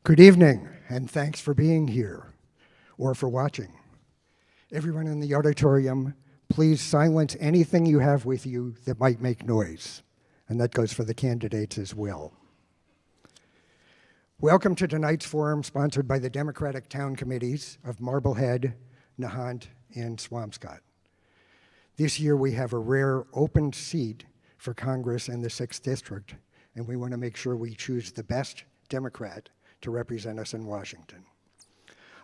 Good evening, and thanks for being here, or for watching. Everyone in the auditorium, please silence anything you have with you that might make noise, and that goes for the candidates as well. Welcome to tonight's forum, sponsored by the Democratic Town Committees of Marblehead, Nahant, and Swampscott. This year we have a rare open seat for Congress in the 6th District, and we want to make sure we choose the best Democrat to represent us in Washington.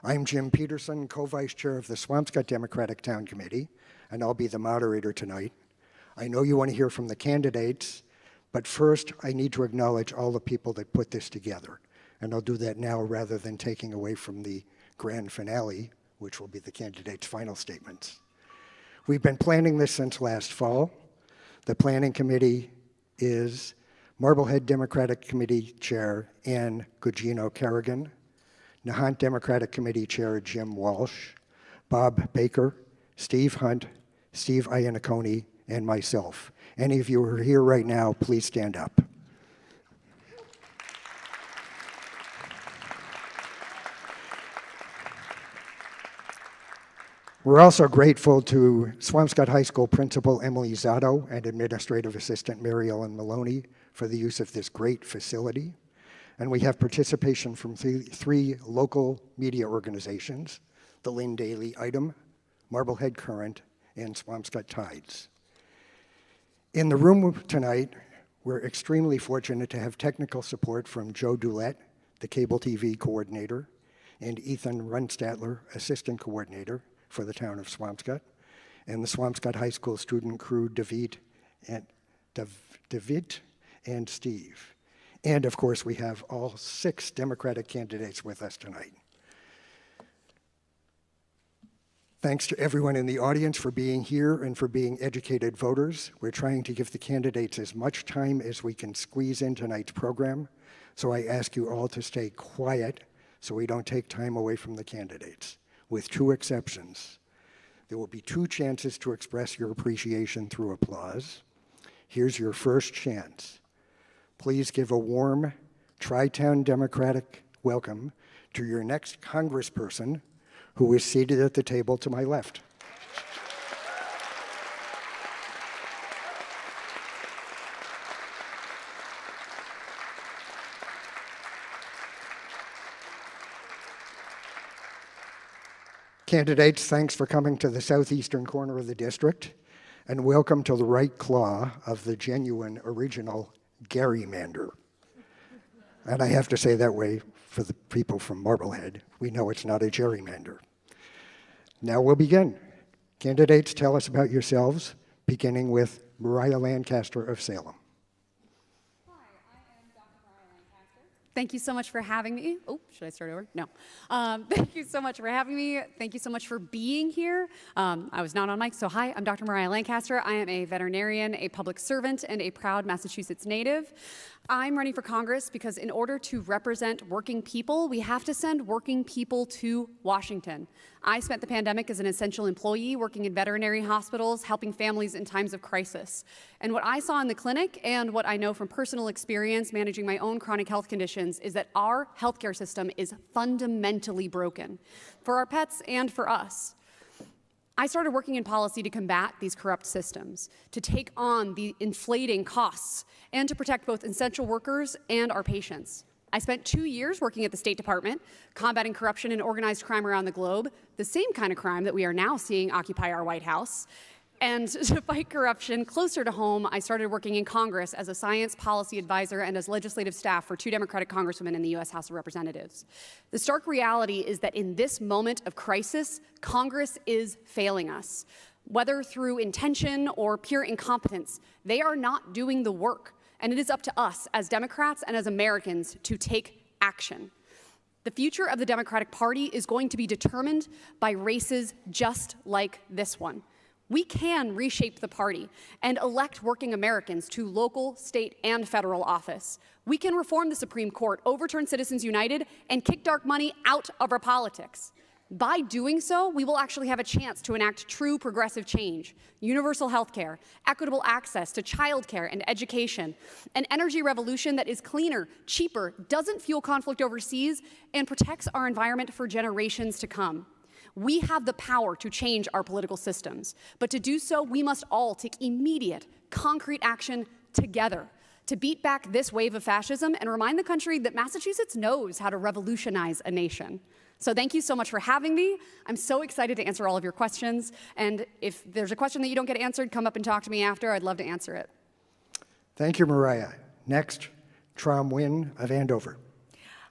I'm Jim Peterson, co-vice chair of the Swampscott Democratic Town Committee, and I'll be the moderator tonight. I know you want to hear from the candidates, but first I need to acknowledge all the people that put this together, and I'll do that now rather than taking away from the grand finale, which will be the candidates' final statements. We've been planning this since last fall. The planning committee is Marblehead Democratic Committee Chair Ann Gugino-Kerrigan, Nahant Democratic Committee Chair Jim Walsh, Bob Baker, Steve Hunt, Steve Iannacone, and myself. Any of you who are here right now, please stand up. We're also grateful to Swampscott High School Principal Emily Zotto and Administrative Assistant Mary Ellen Maloney for the use of this great facility. And we have participation from three local media organizations, the Lynn Daily Item, Marblehead Current, and Swampscott Tides. In the room tonight, we're extremely fortunate to have technical support from Joe Dulett, the cable TV coordinator, and Ethan Runstatler, assistant coordinator for the town of Swampscott, and the Swampscott High School student crew, David and Steve. And of course, we have all 6 Democratic candidates with us tonight. Thanks to everyone in the audience for being here and for being educated voters. We're trying to give the candidates as much time as we can squeeze in tonight's program, so I ask you all to stay quiet so we don't take time away from the candidates, with 2 exceptions. There will be 2 chances to express your appreciation through applause. Here's your first chance. Please give a warm Tri-Town Democratic welcome to your next congressperson, who is seated at the table to my left. Candidates, thanks for coming to the southeastern corner of the district, and welcome to the right claw of the genuine, original gerrymander. And I have to say that way for the people from Marblehead. We know it's not a gerrymander. Now we'll begin. Candidates, tell us about yourselves, beginning with Mariah Lancaster of Salem. Thank you so much for having me. Oh, should I start over? No. Thank you so much for having me. Thank you so much for being here. I was not on mic, so hi, I'm Dr. Mariah Lancaster. I am a veterinarian, a public servant, and a proud Massachusetts native. I'm running for Congress because in order to represent working people, we have to send working people to Washington. I spent the pandemic as an essential employee working in veterinary hospitals, helping families in times of crisis. And what I saw in the clinic and what I know from personal experience managing my own chronic health conditions is that our healthcare system is fundamentally broken for our pets and for us. I started working in policy to combat these corrupt systems, to take on the inflating costs, and to protect both essential workers and our patients. I spent 2 years working at the State Department, combating corruption and organized crime around the globe, the same kind of crime that we are now seeing occupy our White House. And to fight corruption closer to home, I started working in Congress as a science policy advisor and as legislative staff for 2 Democratic congresswomen in the U.S. House of Representatives. The stark reality is that in this moment of crisis, Congress is failing us. Whether through intention or pure incompetence, they are not doing the work. And it is up to us as Democrats and as Americans to take action. The future of the Democratic Party is going to be determined by races just like this one. We can reshape the party and elect working Americans to local, state, and federal office. We can reform the Supreme Court, overturn Citizens United, and kick dark money out of our politics. By doing so, we will actually have a chance to enact true progressive change, universal health care, equitable access to childcare and education, an energy revolution that is cleaner, cheaper, doesn't fuel conflict overseas, and protects our environment for generations to come. We have the power to change our political systems, but to do so, we must all take immediate, concrete action together to beat back this wave of fascism and remind the country that Massachusetts knows how to revolutionize a nation. So thank you so much for having me. I'm so excited to answer all of your questions. And if there's a question that you don't get answered, come up and talk to me after. I'd love to answer it. Thank you, Mariah. Next, Trom Wynn of Andover.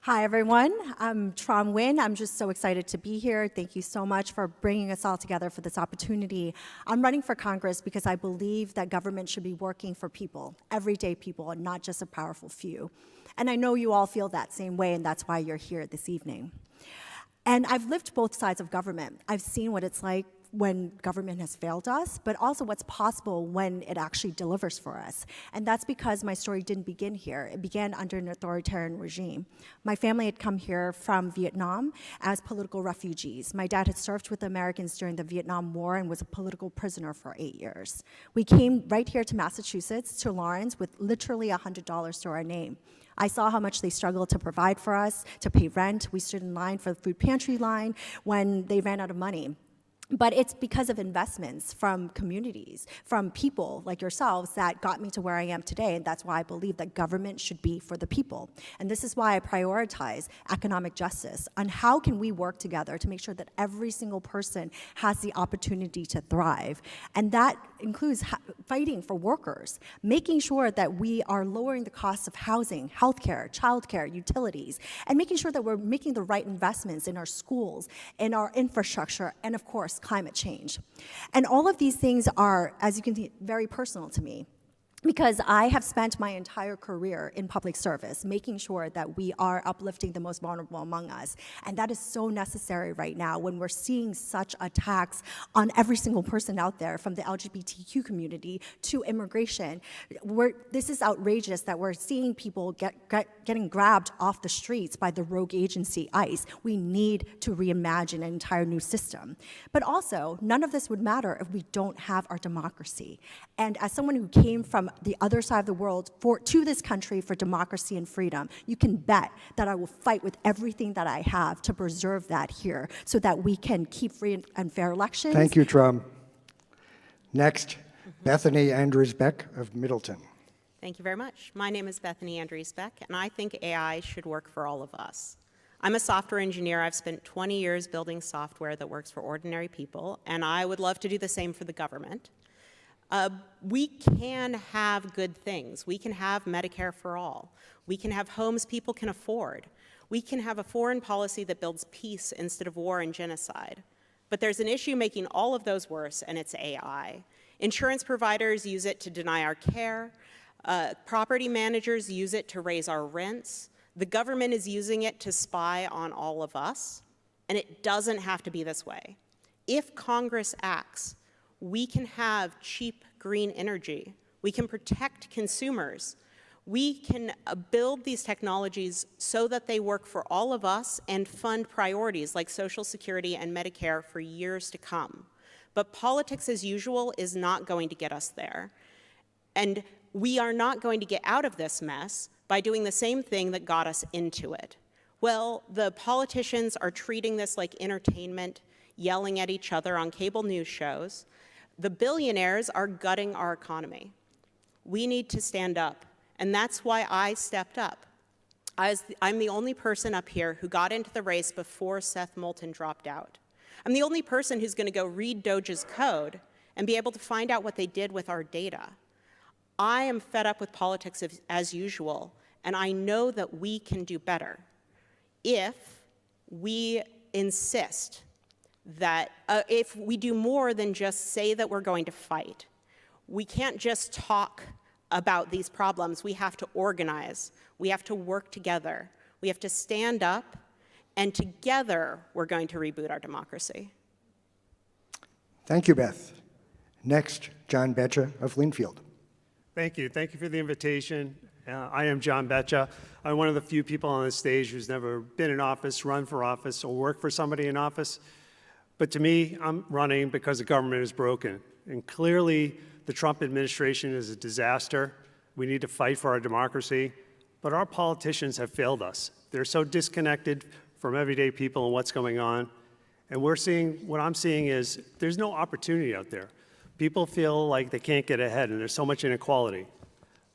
Hi, everyone. I'm Trom Wynn. I'm just so excited to be here. Thank you so much for bringing us all together for this opportunity. I'm running for Congress because I believe that government should be working for people, everyday people, and not just a powerful few. And I know you all feel that same way, and that's why you're here this evening. And I've lived both sides of government. I've seen what it's like when government has failed us, but also what's possible when it actually delivers for us. And that's because my story didn't begin here. It began under an authoritarian regime. My family had come here from Vietnam as political refugees. My dad had served with the Americans during the Vietnam War and was a political prisoner for 8 years. We came right here to Massachusetts, to Lawrence, with literally $100 to our name. I saw how much they struggled to provide for us, to pay rent. We stood in line for the food pantry line when they ran out of money. But it's because of investments from communities, from people like yourselves that got me to where I am today, and that's why I believe that government should be for the people. And this is why I prioritize economic justice on how can we work together to make sure that every single person has the opportunity to thrive. And that includes fighting for workers, making sure that we are lowering the costs of housing, healthcare, childcare, utilities, and making sure that we're making the right investments in our schools, in our infrastructure, and of course, climate change. And all of these things are, as you can see, very personal to me, because I have spent my entire career in public service, making sure that we are uplifting the most vulnerable among us. And that is so necessary right now when we're seeing such attacks on every single person out there, from the LGBTQ community to immigration. This is outrageous that we're seeing people getting grabbed off the streets by the rogue agency, ICE. We need to reimagine an entire new system. But also, none of this would matter if we don't have our democracy. And as someone who came from the other side of the world to this country for democracy and freedom, you can bet that I will fight with everything that I have to preserve that here so that we can keep free and fair elections. Thank you, Trom. Next, Bethany Andrews-Beck of Middleton. Thank you very much. My name is Bethany Andrews-Beck, and I think AI should work for all of us. I'm a software engineer. I've spent 20 years building software that works for ordinary people, and I would love to do the same for the government. We can have good things. We can have Medicare for all. We can have homes people can afford. We can have a foreign policy that builds peace instead of war and genocide. But there's an issue making all of those worse, and it's AI. Insurance providers use it to deny our care. Property managers use it to raise our rents. The government is using it to spy on all of us, and it doesn't have to be this way. If Congress acts, we can have cheap green energy. We can protect consumers. We can build these technologies so that they work for all of us and fund priorities like Social Security and Medicare for years to come. But politics as usual is not going to get us there. And we are not going to get out of this mess by doing the same thing that got us into it. Well, the politicians are treating this like entertainment, yelling at each other on cable news shows. The billionaires are gutting our economy. We need to stand up, and that's why I stepped up. I'm the only person up here who got into the race before Seth Moulton dropped out. I'm the only person who's going to go read Doge's code and be able to find out what they did with our data. I am fed up with politics as usual, and I know that we can do better if we insist that if we do more than just say that we're going to fight. We can't just talk about these problems. We have to organize. We have to work together. We have to stand up, and together we're going to reboot our democracy. Thank you, Beth. Next, John Betcha of Linfield. Thank you. Thank you for the invitation. I am John Betcha. I'm one of the few people on this stage who's never been in office, run for office, or worked for somebody in office. But to me, I'm running because the government is broken. And clearly, the Trump administration is a disaster. We need to fight for our democracy. But our politicians have failed us. They're so disconnected from everyday people and what's going on. And what I'm seeing is there's no opportunity out there. People feel like they can't get ahead, and there's so much inequality.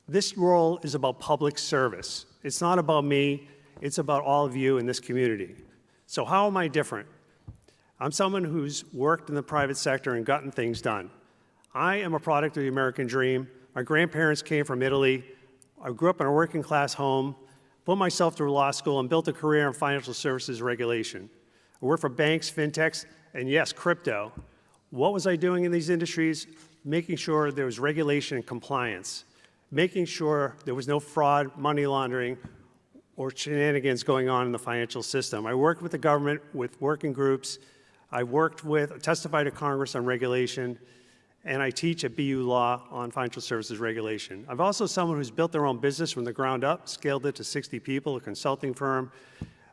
This role is about public service. It's not about me. It's about all of you in this community. So how am I different? I'm someone who's worked in the private sector and gotten things done. I am a product of the American dream. My grandparents came from Italy. I grew up in a working class home, put myself through law school, and built a career in financial services regulation. I worked for banks, fintechs, and yes, crypto. What was I doing in these industries? Making sure there was regulation and compliance, making sure there was no fraud, money laundering, or shenanigans going on in the financial system. I worked with the government, with working groups. I testified to Congress on regulation, and I teach at BU Law on financial services regulation. I'm also someone who's built their own business from the ground up, scaled it to 60 people, a consulting firm.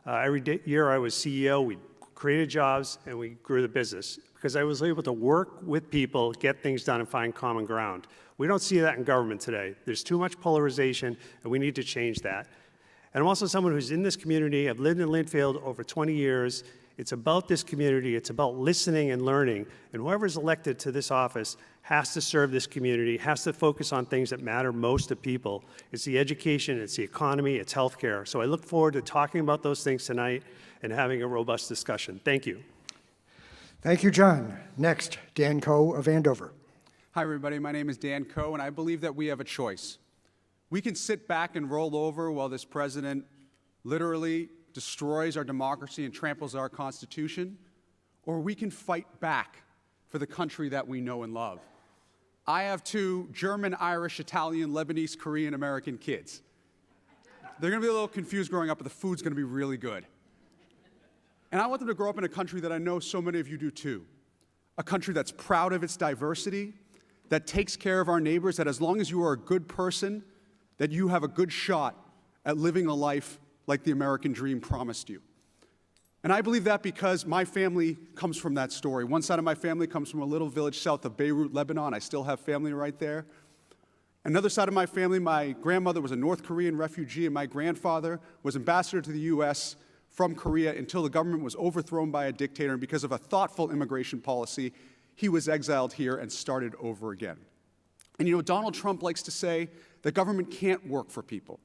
Every year I was CEO, we created jobs, and we grew the business because I was able to work with people, get things done, and find common ground. We don't see that in government today. There's too much polarization, and we need to change that. And I'm also someone who's in this community. I've lived in Linfield over 20 years. It's about this community. It's about listening and learning. And whoever's elected to this office has to serve this community, has to focus on things that matter most to people. It's the education, it's the economy, it's healthcare. So I look forward to talking about those things tonight and having a robust discussion. Thank you. Thank you, John. Next, Dan Coe of Andover. Hi, everybody. My name is Dan Coe, and I believe that we have a choice. We can sit back and roll over while this president literally destroys our democracy and tramples our Constitution, or we can fight back for the country that we know and love. I have 2 German, Irish, Italian, Lebanese, Korean American kids. They're going to be a little confused growing up, but the food's going to be really good. And I want them to grow up in a country that I know so many of you do too. A country that's proud of its diversity, that takes care of our neighbors, that as long as you are a good person, that you have a good shot at living a life like the American dream promised you. And I believe that because my family comes from that story. One side of my family comes from a little village south of Beirut, Lebanon. I still have family right there. Another side of my family, my grandmother was a North Korean refugee, and my grandfather was ambassador to the U.S. from Korea until the government was overthrown by a dictator, and because of a thoughtful immigration policy, he was exiled here and started over again. And you know, Donald Trump likes to say that government can't work for people.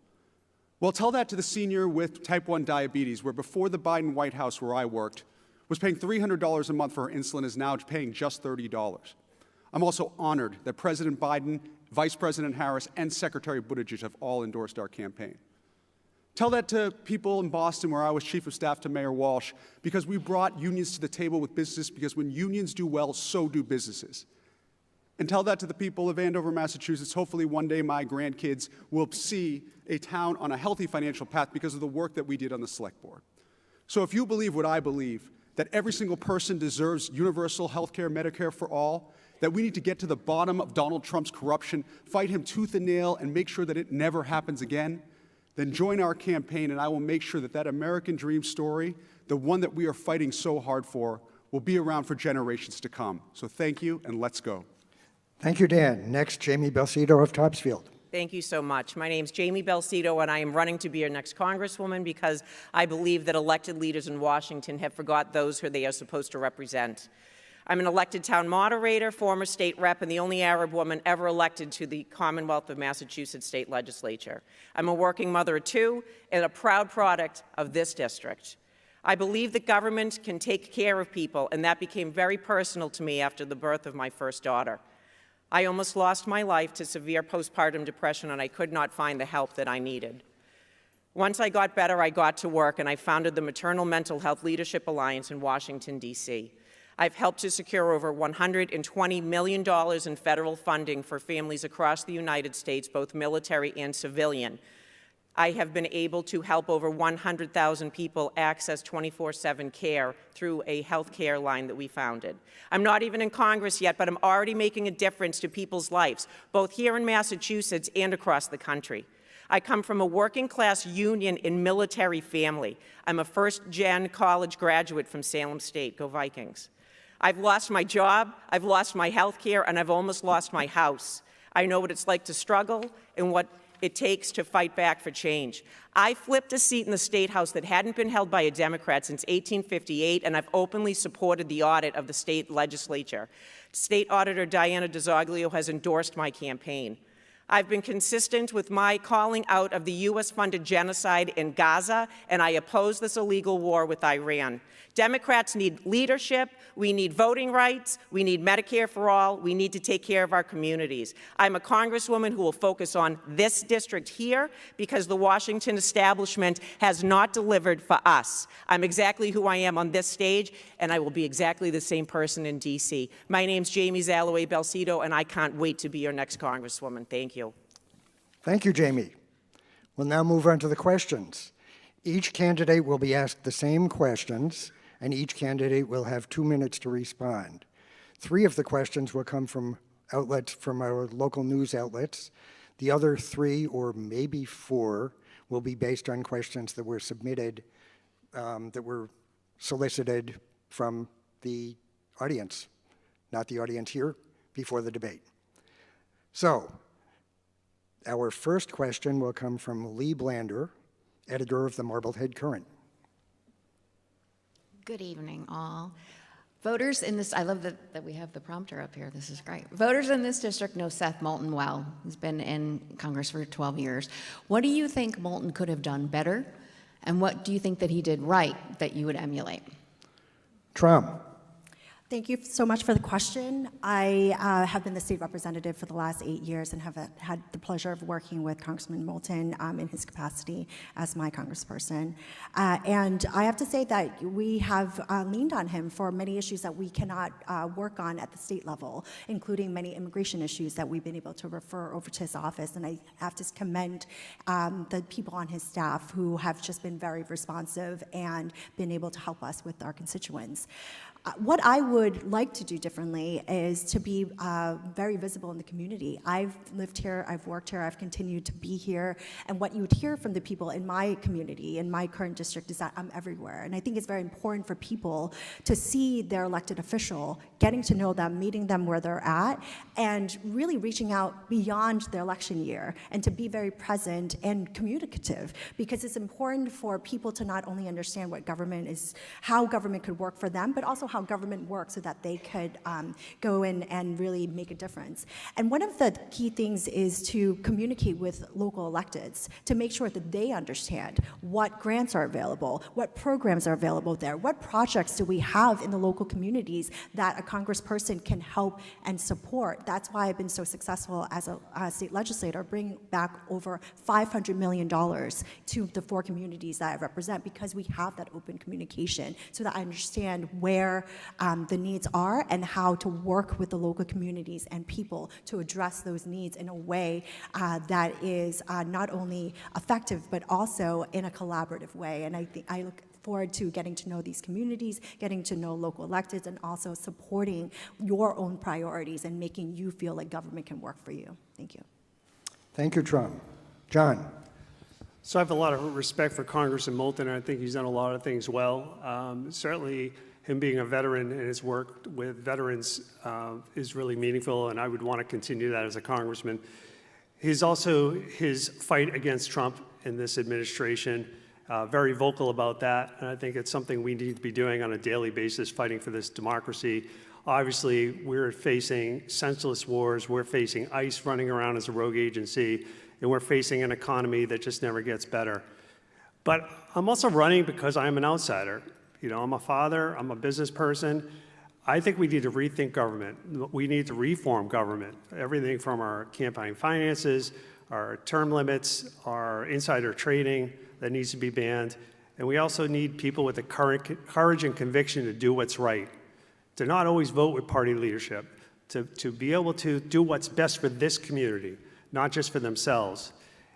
Well, tell that to the senior with type 1 diabetes, where before the Biden White House, where I worked, was paying $300 a month for her insulin, is now paying just $30. I'm also honored that President Biden, Vice President Harris, and Secretary Buttigieg have all endorsed our campaign. Tell that to people in Boston, where I was Chief of Staff to Mayor Walsh, because we brought unions to the table with businesses, because when unions do well, so do businesses. And tell that to the people of Andover, Massachusetts. Hopefully one day my grandkids will see a town on a healthy financial path because of the work that we did on the Select Board. So if you believe what I believe, that every single person deserves universal health care, Medicare for all, that we need to get to the bottom of Donald Trump's corruption, fight him tooth and nail, and make sure that it never happens again, then join our campaign, and I will make sure that that American dream story, the one that we are fighting so hard for, will be around for generations to come. So thank you, and let's go. Thank you, Dan. Next, Jamie Belcito of Topsfield. Thank you so much. My name is Jamie Belcito, and I am running to be your next Congresswoman because I believe that elected leaders in Washington have forgot those who they are supposed to represent. I'm an elected town moderator, former state rep, and the only Arab woman ever elected to the Commonwealth of Massachusetts state legislature. I'm a working mother of 2 and a proud product of this district. I believe that government can take care of people, and that became very personal to me after the birth of my first daughter. I almost lost my life to severe postpartum depression, and I could not find the help that I needed. Once I got better, I got to work, and I founded the Maternal Mental Health Leadership Alliance in Washington, D.C. I've helped to secure over $120 million in federal funding for families across the United States, both military and civilian. I have been able to help over 100,000 people access 24/7 care through a health care line that we founded. I'm not even in Congress yet, but I'm already making a difference to people's lives, both here in Massachusetts and across the country. I come from a working-class union and military family. I'm a first-gen college graduate from Salem State. Go Vikings. I've lost my job, I've lost my health care, and I've almost lost my house. I know what it's like to struggle and what it takes to fight back for change. I flipped a seat in the State House that hadn't been held by a Democrat since 1858, and I've openly supported the audit of the state legislature. State Auditor Diana DeZoglio has endorsed my campaign. I've been consistent with my calling out of the U.S.-funded genocide in Gaza, and I oppose this illegal war with Iran. Democrats need leadership, we need voting rights, we need Medicare for all, we need to take care of our communities. I'm a congresswoman who will focus on this district here because the Washington establishment has not delivered for us. I'm exactly who I am on this stage, and I will be exactly the same person in D.C. My name's Jamie Zalloway Belcito, and I can't wait to be your next congresswoman. Thank you. Thank you, Jamie. We'll now move on to the questions. Each candidate will be asked the same questions, and each candidate will have 2 minutes to respond. 3 of the questions will come from outlets from our local news outlets. The other 3, or maybe 4, will be based on questions that were submitted, that were solicited from the audience, not the audience here, before the debate. So, our first question will come from Lee Blander, editor of the Marblehead Current. Good evening, all. Voters in this, I love that we have the prompter up here. This is great. Voters in this district know Seth Moulton well. He's been in Congress for 12 years. What do you think Moulton could have done better? And what do you think that he did right that you would emulate? Trump. Thank you so much for the question. I have been the state representative for the last 8 years and have had the pleasure of working with Congressman Moulton in his capacity as my congressperson. And I have to say that we have leaned on him for many issues that we cannot work on at the state level, including many immigration issues that we've been able to refer over to his office. And I have to commend the people on his staff who have just been very responsive and been able to help us with our constituents. What I would like to do differently is to be very visible in the community. I've lived here, I've worked here, I've continued to be here, and what you would hear from the people in my community, in my current district, is that I'm everywhere. And I think it's very important for people to see their elected official, getting to know them, meeting them where they're at, and really reaching out beyond the election year, and to be very present and communicative, because it's important for people to not only understand what government is, how government could work for them, but also how government works so that they could go in and really make a difference. And one of the key things is to communicate with local electeds to make sure that they understand what grants are available, what programs are available there, what projects do we have in the local communities that a congressperson can help and support. That's why I've been so successful as a state legislator, bringing back over $500 million to the 4 communities that I represent, because we have that open communication so that I understand where the needs are and how to work with the local communities and people to address those needs in a way that is not only effective but also in a collaborative way. And I look forward to getting to know these communities, getting to know local electeds, and also supporting your own priorities and making you feel like government can work for you. Thank you. Thank you, Trump. John. So I have a lot of respect for Congressman Moulton, and I think he's done a lot of things well. Certainly, him being a veteran and his work with veterans is really meaningful, and I would want to continue that as a congressman. He's also, his fight against Trump in this administration, very vocal about that, and I think it's something we need to be doing on a daily basis, fighting for this democracy. Obviously, we're facing senseless wars, we're facing ICE running around as a rogue agency, and we're facing an economy that just never gets better. But I'm also running because I'm an outsider. You know, I'm a father, I'm a business person. I think we need to rethink government. We need to reform government. Everything from our campaign finances, our term limits, our insider trading that needs to be banned. And we also need people with the courage and conviction to do what's right, to not always vote with party leadership, to be able to do what's best for this community, not just for themselves.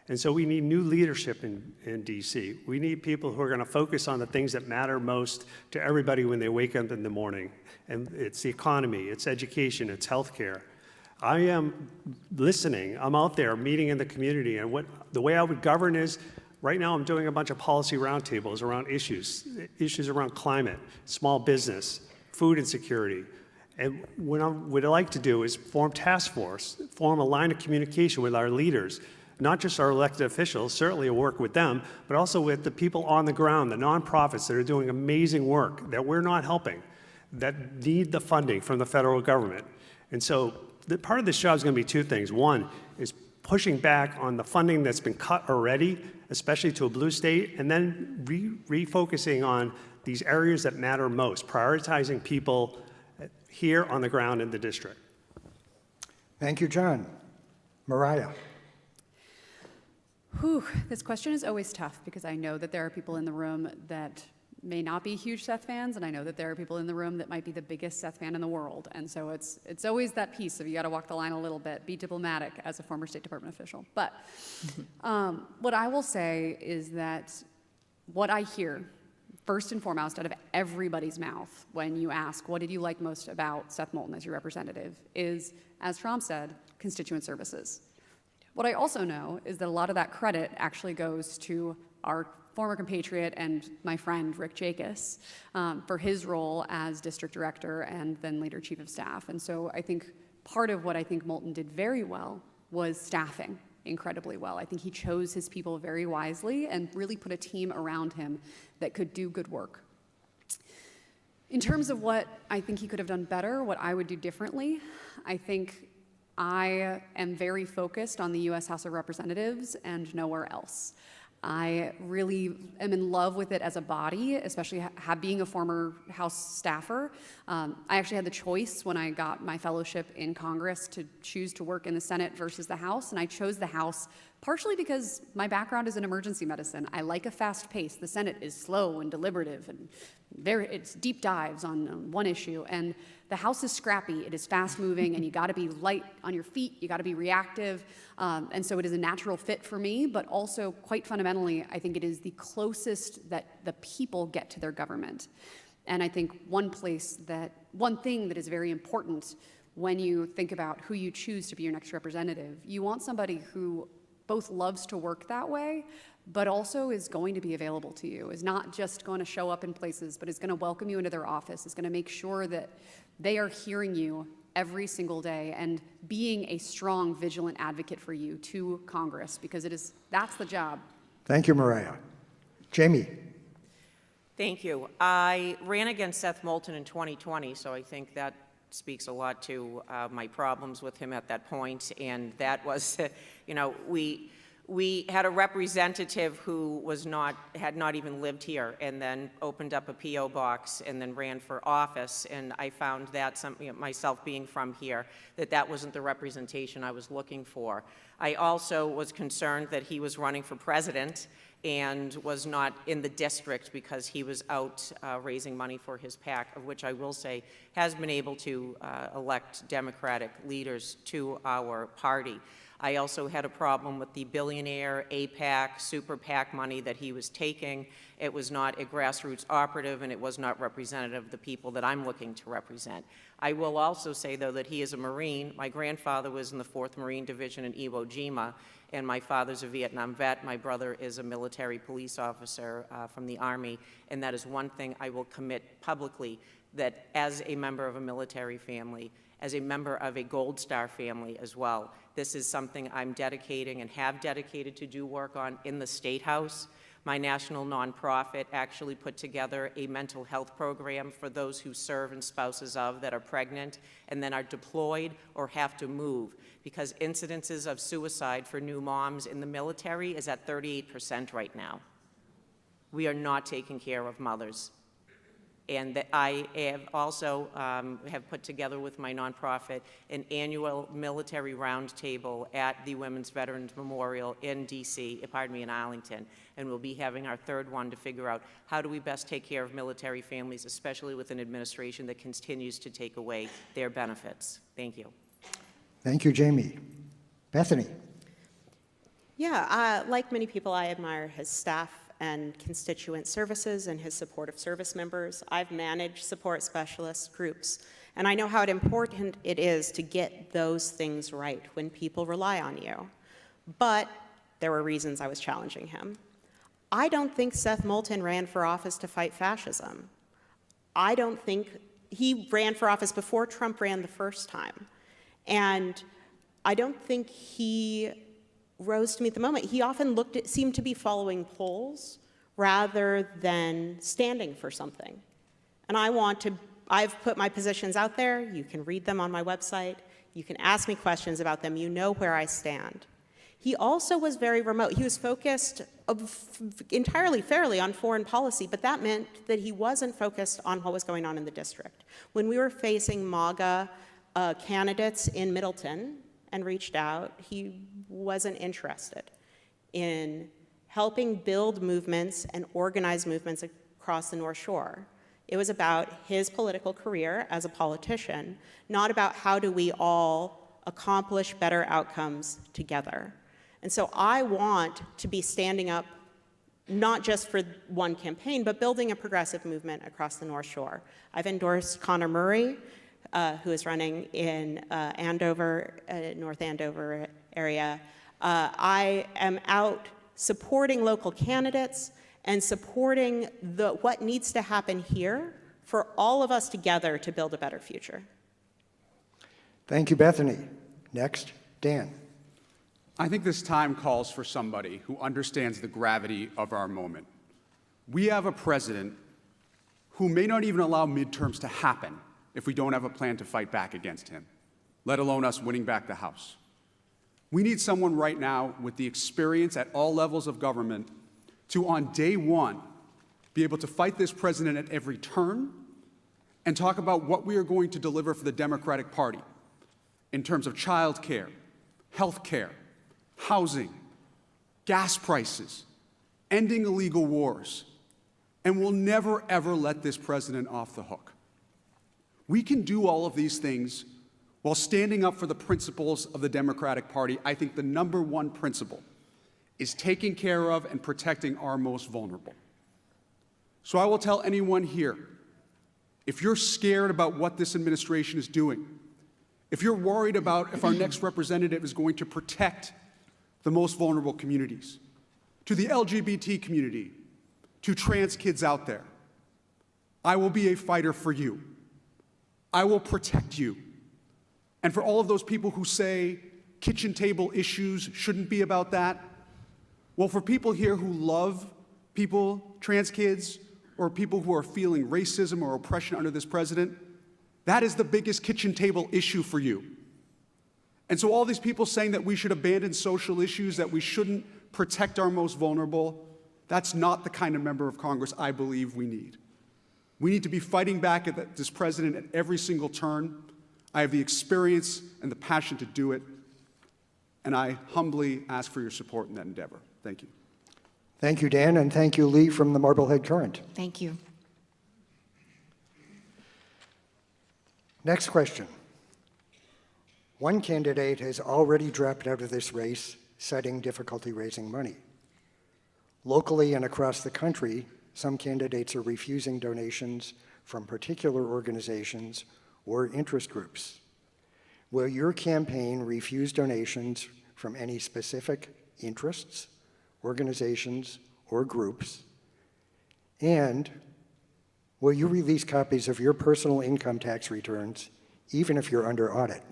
And so we need new leadership in D.C. We need people who are going to focus on the things that matter most to everybody when they wake up in the morning. And it's the economy, it's education, it's healthcare. I am listening. I'm out there meeting in the community, and the way I would govern is, right now I'm doing a bunch of policy roundtables around issues around climate, small business, food insecurity. And what I would like to do is form task force, form a line of communication with our leaders, not just our elected officials, certainly work with them, but also with the people on the ground, the nonprofits that are doing amazing work that we're not helping, that need the funding from the federal government. And so part of this job is going to be two things. One is pushing back on the funding that's been cut already, especially to a blue state, and then refocusing on these areas that matter most, prioritizing people here on the ground in the district. Thank you, John. Mariah. Whew, this question is always tough because I know that there are people in the room that may not be huge Seth fans, and I know that there are people in the room that might be the biggest Seth fan in the world. And so it's always that piece of you got to walk the line a little bit, be diplomatic as a former State Department official. But what I will say is that what I hear, first and foremost, out of everybody's mouth when you ask, what did you like most about Seth Moulton as your representative, is, as Trom said, constituent services. What I also know is that a lot of that credit actually goes to our former compatriot and my friend, Rick Jacobs, for his role as district director and then later chief of staff. And so I think part of what I think Moulton did very well was staffing incredibly well. I think he chose his people very wisely and really put a team around him that could do good work. In terms of what I think he could have done better, what I would do differently, I think I am very focused on the U.S. House of Representatives and nowhere else. I really am in love with it as a body, especially being a former House staffer. I actually had the choice when I got my fellowship in Congress to choose to work in the Senate versus the House, and I chose the House partially because my background is in emergency medicine. I like a fast pace. The Senate is slow and deliberative, and it's deep dives on one issue, and the House is scrappy. It is fast moving, and you got to be light on your feet. You got to be reactive, and so it is a natural fit for me. But also, quite fundamentally, I think it is the closest that the people get to their government. And I think one thing that is very important when you think about who you choose to be your next representative, you want somebody who both loves to work that way, but also is going to be available to you, is not just going to show up in places, but is going to welcome you into their office, is going to make sure that they are hearing you every single day and being a strong, vigilant advocate for you to Congress, because that's the job. Thank you, Mariah. Jamie. Thank you. I ran against Seth Moulton in 2020, so I think that speaks a lot to my problems with him at that point, and that was, we had a representative who had not even lived here, and then opened up a P.O. box and then ran for office, and I found that, myself being from here, that wasn't the representation I was looking for. I also was concerned that he was running for president and was not in the district because he was out raising money for his PAC, of which I will say has been able to elect Democratic leaders to our party. I also had a problem with the billionaire APAC, super PAC money that he was taking. It was not a grassroots operative, and it was not representative of the people that I'm looking to represent. I will also say, though, that he is a Marine. My grandfather was in the 4th Marine Division in Iwo Jima, and my father's a Vietnam vet. My brother is a military police officer from the Army, and that is one thing I will commit publicly, that as a member of a military family, as a member of a Gold Star family as well, this is something I'm dedicating and have dedicated to do work on in the State House. My national nonprofit actually put together a mental health program for those who serve and spouses of that are pregnant and then are deployed or have to move, because incidences of suicide for new moms in the military is at 38% right now. We are not taking care of mothers. And that I have also have put together with my nonprofit an annual military roundtable at the Women's Veterans Memorial in in Arlington. And we'll be having our 3rd one to figure out how do we best take care of military families, especially with an administration that continues to take away their benefits. Thank you. Thank you, Jamie. Bethany. Yeah, like many people, I admire his staff and constituent services and his support of service members. I've managed support specialist groups And I know how important it is to get those things right when people rely on you. But there were reasons I was challenging him. I don't think Seth Moulton ran for office to fight fascism. I don't think he ran for office before Trump ran the first time. And I don't think he rose to meet the moment. He often seemed to be following polls rather than standing for something. And I've put my positions out there. You can read them on my website. You can ask me questions about them. You know where I stand. He also was very remote. He was focused entirely fairly on foreign policy, but that meant that he wasn't focused on what was going on in the district. When we were facing MAGA candidates in Middleton and reached out, he wasn't interested in helping build movements and organize movements across the North Shore. It was about his political career as a politician, not about how do we all accomplish better outcomes together. And so I want to be standing up not just for one campaign, but building a progressive movement across the North Shore. I've endorsed Connor Murray, who is running in Andover, North Andover area. I am out supporting local candidates and supporting what needs to happen here for all of us together to build a better future. Thank you, Bethany. Next, Dan. I think this time calls for somebody who understands the gravity of our moment. We have a president who may not even allow midterms to happen if we don't have a plan to fight back against him, let alone us winning back the House. We need someone right now with the experience at all levels of government to, on day one, be able to fight this president at every turn and talk about what we are going to deliver for the Democratic Party in terms of child care, health care, housing, gas prices, ending illegal wars, and we'll never, ever let this president off the hook. We can do all of these things while standing up for the principles of the Democratic Party. I think the number one principle is taking care of and protecting our most vulnerable. So I will tell anyone here, if you're scared about what this administration is doing, if you're worried about if our next representative is going to protect the most vulnerable communities, to the LGBT community, to trans kids out there, I will be a fighter for you. I will protect you. And for all of those people who say kitchen table issues shouldn't be about that, well, for people here who love people, trans kids, or people who are feeling racism or oppression under this president, that is the biggest kitchen table issue for you. And so all these people saying that we should abandon social issues, that we shouldn't protect our most vulnerable, that's not the kind of member of Congress I believe we need. We need to be fighting back at this president at every single turn. I have the experience and the passion to do it, and I humbly ask for your support in that endeavor. Thank you. Thank you, Dan, and thank you, Lee, from the Marblehead Current. Thank you. Next question. One candidate has already dropped out of this race, citing difficulty raising money. Locally and across the country, some candidates are refusing donations from particular organizations or interest groups. Will your campaign refuse donations from any specific interests, organizations, or groups? And will you release copies of your personal income tax returns, even if you're under audit?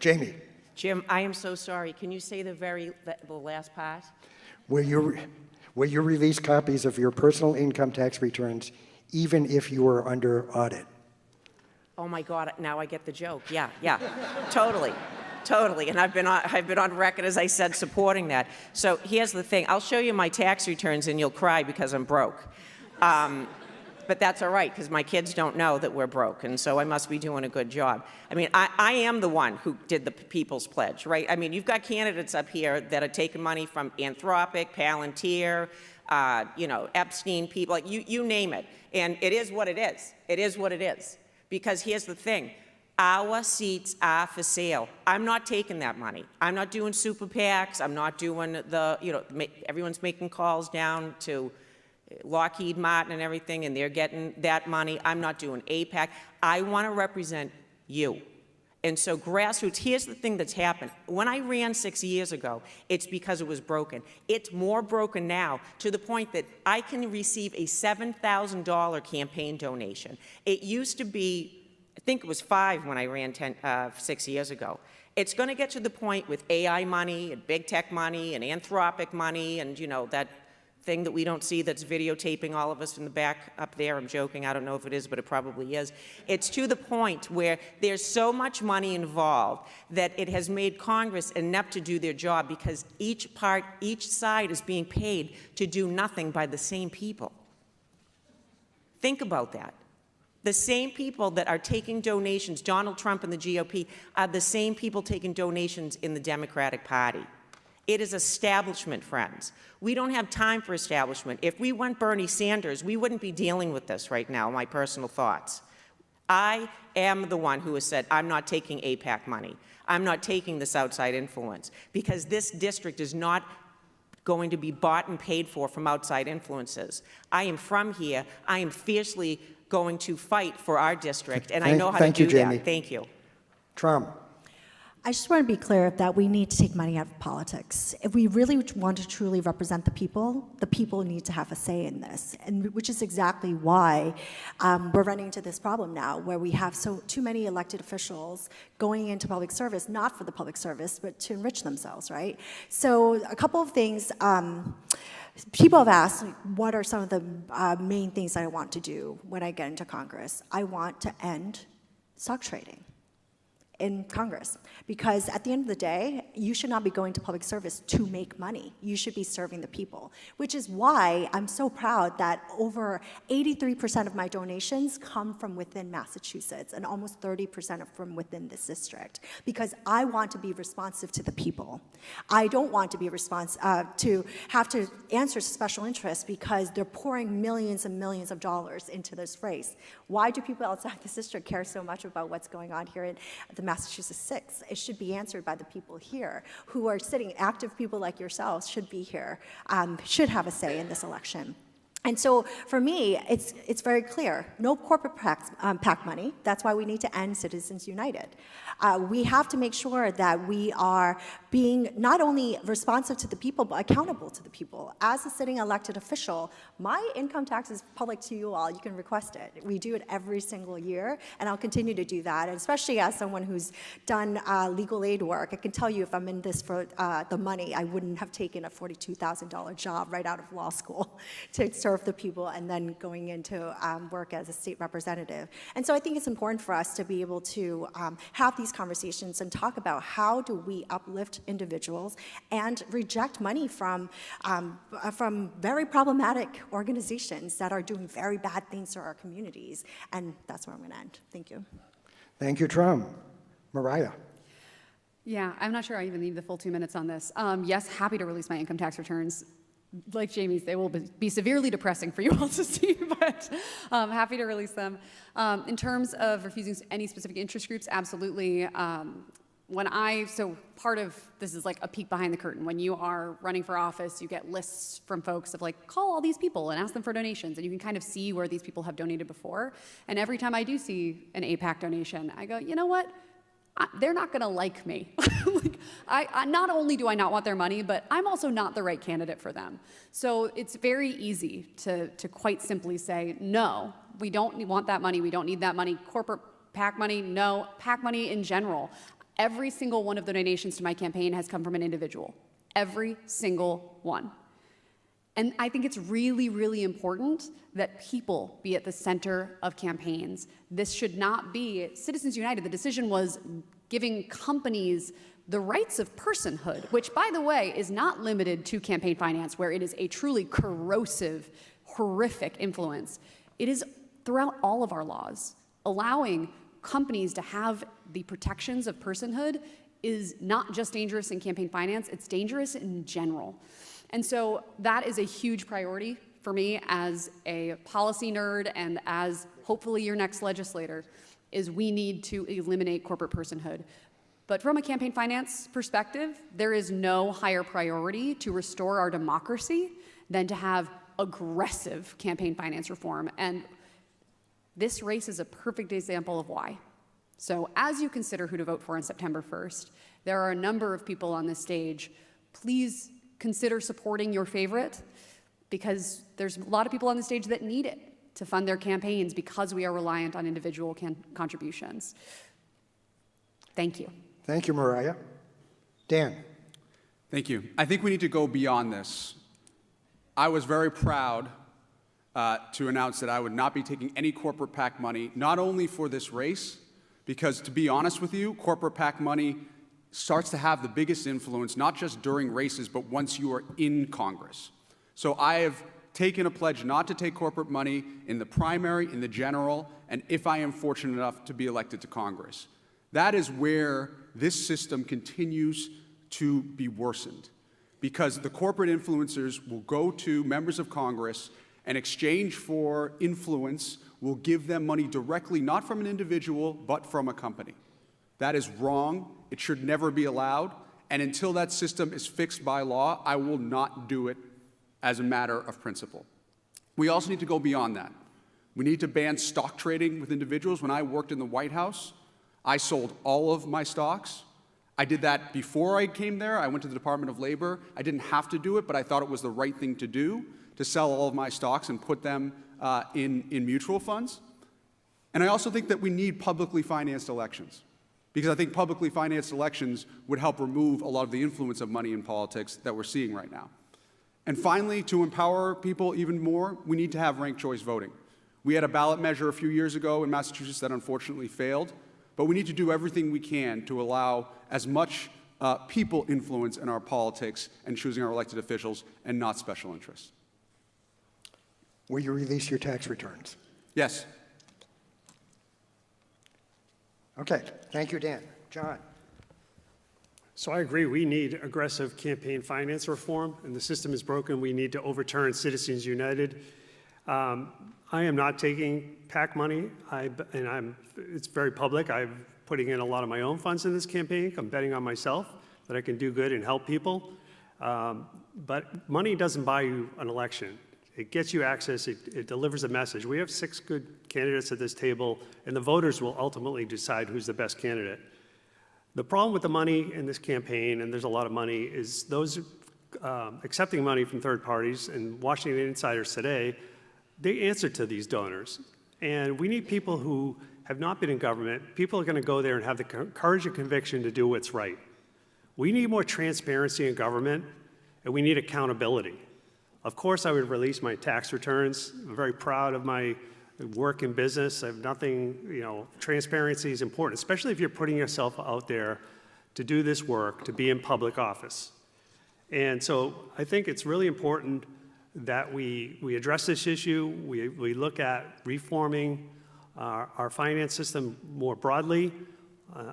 Jamie. Jim, I am so sorry. Can you say the last part? Will you release copies of your personal income tax returns, even if you are under audit? Oh my God, now I get the joke. Yeah, totally. And I've been on record, as I said, supporting that. So here's the thing. I'll show you my tax returns and you'll cry because I'm broke. But that's all right, because my kids don't know that we're broke, and so I must be doing a good job. I mean, I am the one who did the People's Pledge, right? I mean, you've got candidates up here that are taking money from Anthropic, Palantir, Epstein people, like you name it. And it is what it is. It is what it is. Because here's the thing. Our seats are for sale. I'm not taking that money. I'm not doing super PACs. I'm not doing everyone's making calls down to Lockheed Martin and everything, and they're getting that money. I'm not doing APAC. I want to represent you. And so grassroots, here's the thing that's happened. When I ran 6 years ago, it's because it was broken. It's more broken now to the point that I can receive a $7,000 campaign donation. It used to be, I think it was 5 when I ran 6 years ago. It's going to get to the point with AI money and big tech money and Anthropic money and, you know, that thing that we don't see that's videotaping all of us in the back up there. I'm joking. I don't know if it is, but it probably is. It's to the point where there's so much money involved that it has made Congress inept to do their job because each side is being paid to do nothing by the same people. Think about that. The same people that are taking donations, Donald Trump and the GOP, are the same people taking donations in the Democratic Party. It is establishment, friends. We don't have time for establishment. If we went Bernie Sanders, we wouldn't be dealing with this right now, my personal thoughts. I am the one who has said, I'm not taking APAC money. I'm not taking this outside influence because this district is not going to be bought and paid for from outside influences. I am from here. I am fiercely going to fight for our district, and I know how to do that. Thank you. Trump. I just want to be clear that we need to take money out of politics. If we really want to truly represent the people need to have a say in this, and which is exactly why we're running into this problem now, where we have too many elected officials going into public service, not for the public service, but to enrich themselves, right? So a couple of things. People have asked, what are some of the main things that I want to do when I get into Congress? I want to end stock trading in Congress, because at the end of the day, you should not be going to public service to make money. You should be serving the people, which is why I'm so proud that over 83% of my donations come from within Massachusetts and almost 30% are from within this district, because I want to be responsive to the people. I don't want to be to have to answer to special interests because they're pouring millions and millions of dollars into this race. Why do people outside this district care so much about what's going on here in the Massachusetts 6? It should be answered by the people here who are sitting, active people like yourselves should be here, should have a say in this election. And so for me, it's very clear, no corporate PAC money. That's why we need to end Citizens United. We have to make sure that we are being not only responsive to the people, but accountable to the people. As a sitting elected official, my income tax is public to you all. You can request it. We do it every single year, and I'll continue to do that. And especially as someone who's done legal aid work, I can tell you if I'm in this for the money, I wouldn't have taken a $42,000 job right out of law school to serve the people and then going into work as a state representative. And so I think it's important for us to be able to have these conversations and talk about how do we uplift individuals and reject money from very problematic organizations that are doing very bad things to our communities. And that's where I'm going to end. Thank you. Thank you, Trump. Mariah. Yeah, I'm not sure I even need the full 2 minutes on this. Yes, happy to release my income tax returns. Like Jamie's, they will be severely depressing for you all to see, but happy to release them. In terms of refusing any specific interest groups, absolutely. So part of this is like a peek behind the curtain. When you are running for office, you get lists from folks of like, call all these people and ask them for donations, and you can kind of see where these people have donated before. And every time I do see an APAC donation, I go, you know what? They're not going to like me. I not only do I not want their money, but I'm also not the right candidate for them. So it's very easy to quite simply say, no, we don't want that money. We don't need that money. Corporate PAC money, no. PAC money in general. Every single one of the donations to my campaign has come from an individual. Every single one. And I think it's really, really important that people be at the center of campaigns. This should not be, Citizens United, the decision was giving companies the rights of personhood, which, by the way, is not limited to campaign finance, where it is a truly corrosive, horrific influence. It is throughout all of our laws. Allowing companies to have the protections of personhood is not just dangerous in campaign finance, it's dangerous in general. And so that is a huge priority for me as a policy nerd and as hopefully your next legislator, is we need to eliminate corporate personhood. But from a campaign finance perspective, there is no higher priority to restore our democracy than to have aggressive campaign finance reform. And this race is a perfect example of why. So as you consider who to vote for on September 1st, there are a number of people on this stage. Please consider supporting your favorite, because there's a lot of people on the stage that need it to fund their campaigns because we are reliant on individual contributions. Thank you. Thank you, Mariah. Dan. Thank you. I think we need to go beyond this. I was very proud to announce that I would not be taking any corporate PAC money, not only for this race, because to be honest with you, corporate PAC money starts to have the biggest influence, not just during races, but once you are in Congress. So I have taken a pledge not to take corporate money in the primary, in the general, and if I am fortunate enough to be elected to Congress. That is where this system continues to be worsened, because the corporate influencers will go to members of Congress and exchange for influence will give them money directly, not from an individual, but from a company. That is wrong. It should never be allowed. And until that system is fixed by law, I will not do it as a matter of principle. We also need to go beyond that. We need to ban stock trading with individuals. When I worked in the White House, I sold all of my stocks. I did that before I came there. I went to the Department of Labor. I didn't have to do it, but I thought it was the right thing to do, to sell all of my stocks and put them in mutual funds. And I also think that we need publicly financed elections, because I think publicly financed elections would help remove a lot of the influence of money in politics that we're seeing right now. And finally, to empower people even more, we need to have ranked choice voting. We had a ballot measure a few years ago in Massachusetts that unfortunately failed, but we need to do everything we can to allow as much people influence in our politics and choosing our elected officials and not special interests. Will you release your tax returns? Yes. Okay, thank you, Dan. John. So I agree, we need aggressive campaign finance reform, and the system is broken. We need to overturn Citizens United. I am not taking PAC money, it's very public. I'm putting in a lot of my own funds in this campaign. I'm betting on myself that I can do good and help people. But money doesn't buy you an election. It gets you access, it delivers a message. We have 6 good candidates at this table, and the voters will ultimately decide who's the best candidate. The problem with the money in this campaign, and there's a lot of money, is those accepting money from third parties, and Washington insiders today, they answer to these donors. And we need people who have not been in government. People are going to go there and have the courage and conviction to do what's right. We need more transparency in government, and we need accountability. Of course, I would release my tax returns. I'm very proud of my work in business. I have nothing, transparency is important, especially if you're putting yourself out there to do this work, to be in public office. And so I think it's really important that we address this issue. We look at reforming our finance system more broadly.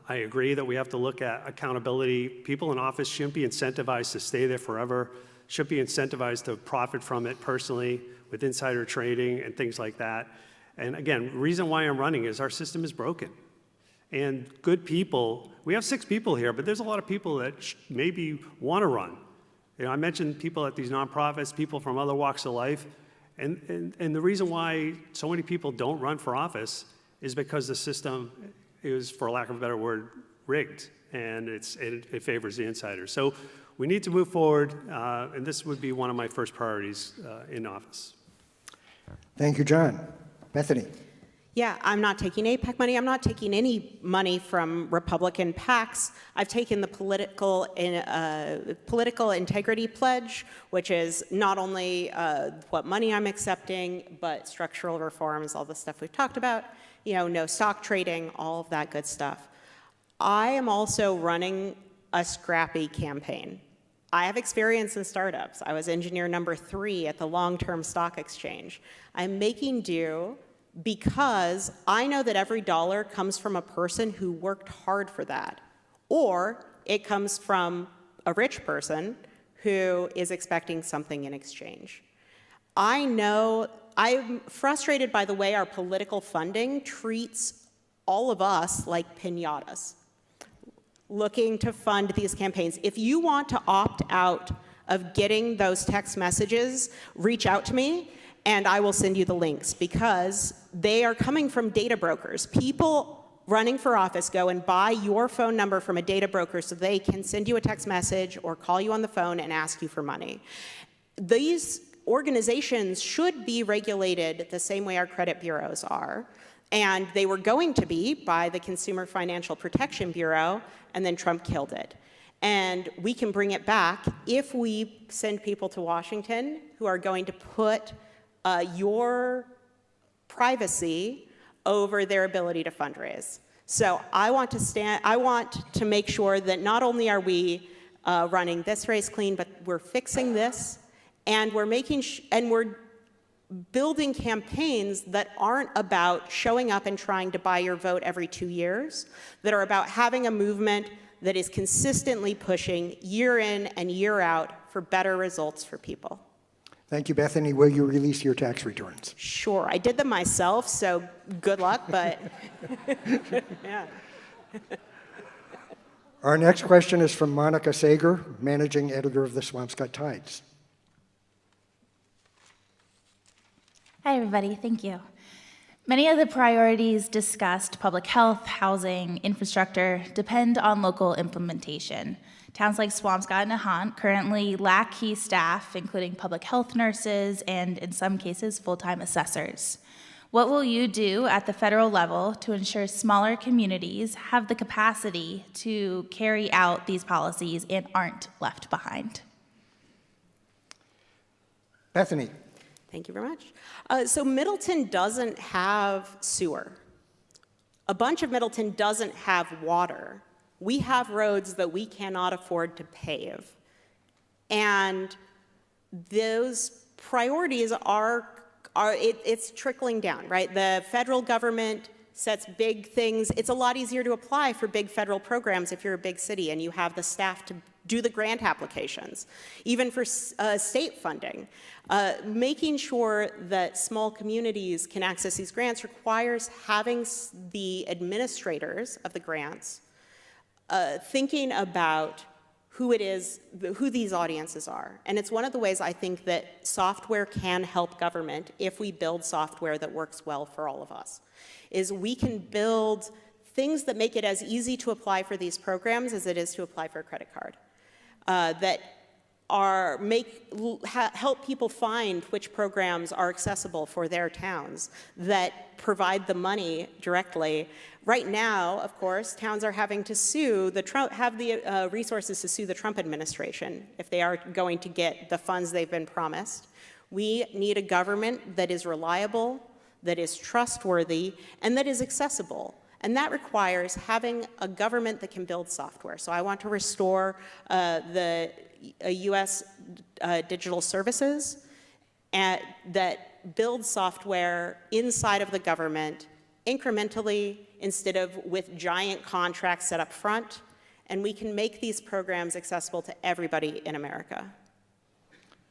I agree that we have to look at accountability. People in office shouldn't be incentivized to stay there forever, should be incentivized to profit from it personally with insider trading and things like that. And again, the reason why I'm running is our system is broken. And good people, we have 6 people here, but there's a lot of people that maybe want to run. I mentioned people at these nonprofits, people from other walks of life. And the reason why so many people don't run for office is because the system is, for lack of a better word, rigged, and it favors the insiders. So we need to move forward, and this would be one of my first priorities in office. Thank you, John. Bethany. Yeah, I'm not taking APAC money. I'm not taking any money from Republican PACs. I've taken the political integrity pledge, which is not only what money I'm accepting, but structural reforms, all the stuff we've talked about, no stock trading, all of that good stuff. I am also running a scrappy campaign. I have experience in startups. I was engineer number 3 at the long-term stock exchange. I'm making do because I know that every dollar comes from a person who worked hard for that, or it comes from a rich person who is expecting something in exchange. I know I'm frustrated by the way our political funding treats all of us like piñatas, looking to fund these campaigns. If you want to opt out of getting those text messages, reach out to me, and I will send you the links, because they are coming from data brokers. People running for office go and buy your phone number from a data broker so they can send you a text message or call you on the phone and ask you for money. These organizations should be regulated the same way our credit bureaus are. And they were going to be by the Consumer Financial Protection Bureau, and then Trump killed it. And we can bring it back if we send people to Washington who are going to put your privacy over their ability to fundraise. So I want to make sure that not only are we running this race clean, but we're fixing this, and we're we're building campaigns that aren't about showing up and trying to buy your vote every 2 years, that are about having a movement that is consistently pushing year in and year out for better results for people. Thank you, Bethany. Will you release your tax returns? Sure, I did them myself, so good luck, but yeah. Our next question is from Monica Sager, managing editor of the Swampscott Tides. Hi, everybody. Thank you. Many of the priorities discussed, public health, housing, infrastructure, depend on local implementation. Towns like Swampscott and Nahant currently lack key staff, including public health nurses and, in some cases, full-time assessors. What will you do at the federal level to ensure smaller communities have the capacity to carry out these policies and aren't left behind? Bethany. Thank you very much. So Middleton doesn't have sewer. A bunch of Middleton doesn't have water. We have roads that we cannot afford to pave. And those priorities it's trickling down, right? The federal government sets big things. It's a lot easier to apply for big federal programs if you're a big city and you have the staff to do the grant applications. Even for state funding, making sure that small communities can access these grants requires having the administrators of the grants thinking about who these audiences are. And it's one of the ways I think that software can help government if we build software that works well for all of us, is we can build things that make it as easy to apply for these programs as it is to apply for a credit card, that help people find which programs are accessible for their towns, that provide the money directly. Right now, of course, towns are having to have the resources to sue the Trump administration if they are going to get the funds they've been promised. We need a government that is reliable, that is trustworthy, and that is accessible. And that requires having a government that can build software. So I want to restore the U.S. digital services that build software inside of the government incrementally instead of with giant contracts set up front. And we can make these programs accessible to everybody in America.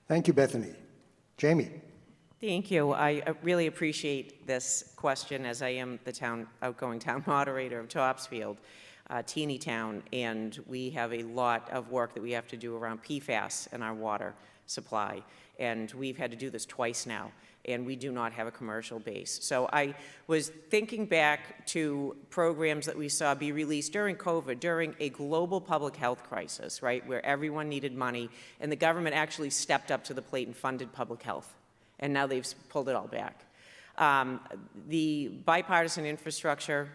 Thank you, Bethany. Jamie. Thank you. I really appreciate this question, as I am the outgoing town moderator of Topsfield, teeny town, and we have a lot of work that we have to do around PFAS in our water supply, and we've had to do this twice now, and we do not have a commercial base. So I was thinking back to programs that we saw be released during COVID, during a global public health crisis, right, where everyone needed money, and the government actually stepped up to the plate and funded public health. And now they've pulled it all back. The bipartisan infrastructure